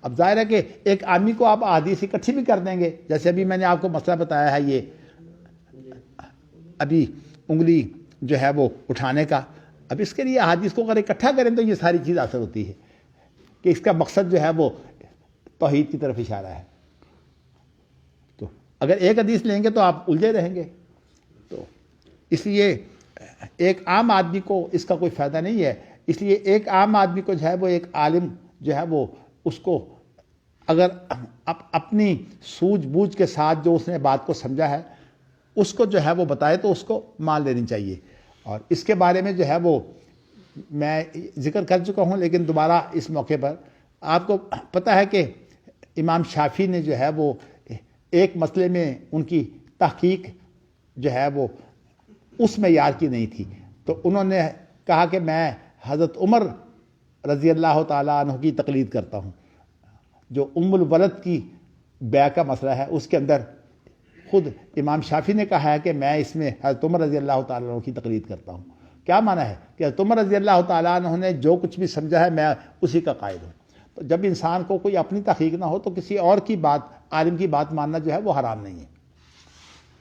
اب ظاہر ہے کہ ایک آدمی کو آپ احادیث اکٹھی بھی کر دیں گے، جیسے ابھی میں نے آپ کو مسئلہ بتایا ہے یہ ابھی انگلی جو ہے وہ اٹھانے کا. اب اس کے لیے احادیث کو اگر اکٹھا کریں تو یہ ساری چیز حاصل ہوتی ہے کہ اس کا مقصد جو ہے وہ توحید کی طرف اشارہ ہے. تو اگر ایک حدیث لیں گے تو آپ الجھے رہیں گے. تو اس لیے ایک عام آدمی کو اس کا کوئی فائدہ نہیں ہے. اس لیے ایک عام آدمی کو جو ہے وہ ایک عالم جو ہے وہ اس کو اگر اپنی سوجھ بوجھ کے ساتھ جو اس نے بات کو سمجھا ہے اس کو جو ہے وہ بتائے تو اس کو مان لینی چاہیے. اور اس کے بارے میں جو ہے وہ میں ذکر کر چکا ہوں لیکن دوبارہ اس موقع پر آپ کو پتہ ہے کہ امام شافعی نے جو ہے وہ ایک مسئلے میں ان کی تحقیق جو ہے وہ اس معیار کی نہیں تھی. تو انہوں نے کہا کہ میں حضرت عمر رضی اللہ تعالیٰ عنہ کی تقلید کرتا ہوں. جو ام الولد کی بیع کا مسئلہ ہے اس کے اندر خود امام شافعی نے کہا ہے کہ میں اس میں حضرت عمر رضی اللہ تعالیٰ عنہ کی تقلید کرتا ہوں. کیا معنی ہے کہ حضرت عمر رضی اللہ تعالیٰ عنہ نے جو کچھ بھی سمجھا ہے میں اسی کا قائل ہوں. تو جب انسان کو کوئی اپنی تحقیق نہ ہو تو کسی اور کی بات، عالم کی بات ماننا جو ہے وہ حرام نہیں ہے.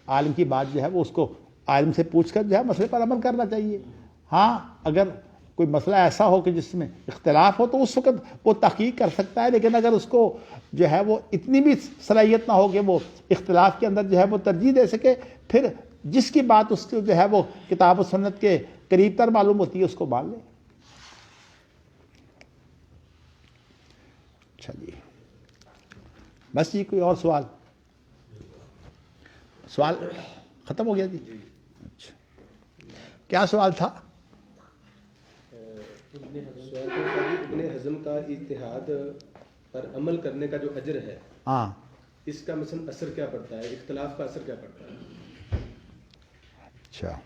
عالم کی بات جو ہے وہ اس کو عالم سے پوچھ کر جو ہے مسئلے پر عمل کرنا چاہیے. ہاں اگر کوئی مسئلہ ایسا ہو کہ جس میں اختلاف ہو تو اس وقت وہ تحقیق کر سکتا ہے، لیکن اگر اس کو جو ہے وہ اتنی بھی صلاحیت نہ ہو کہ وہ اختلاف کے اندر جو ہے وہ ترجیح دے سکے، پھر جس کی بات اس کو جو ہے وہ کتاب و سنت کے قریب تر معلوم ہوتی ہے اس کو مان لے. اچھا جی، بس جی کوئی اور سوال ختم ہو گیا جی؟ اچھا کیا سوال تھا؟ ابن حزم کا اجتہاد پر عمل کرنے کا جو اجر ہے ہاں اس کا مثلا اثر کیا پڑتا ہے، اختلاف کا اثر کیا پڑتا ہے؟ اچھا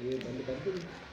یہ بند کر دیں.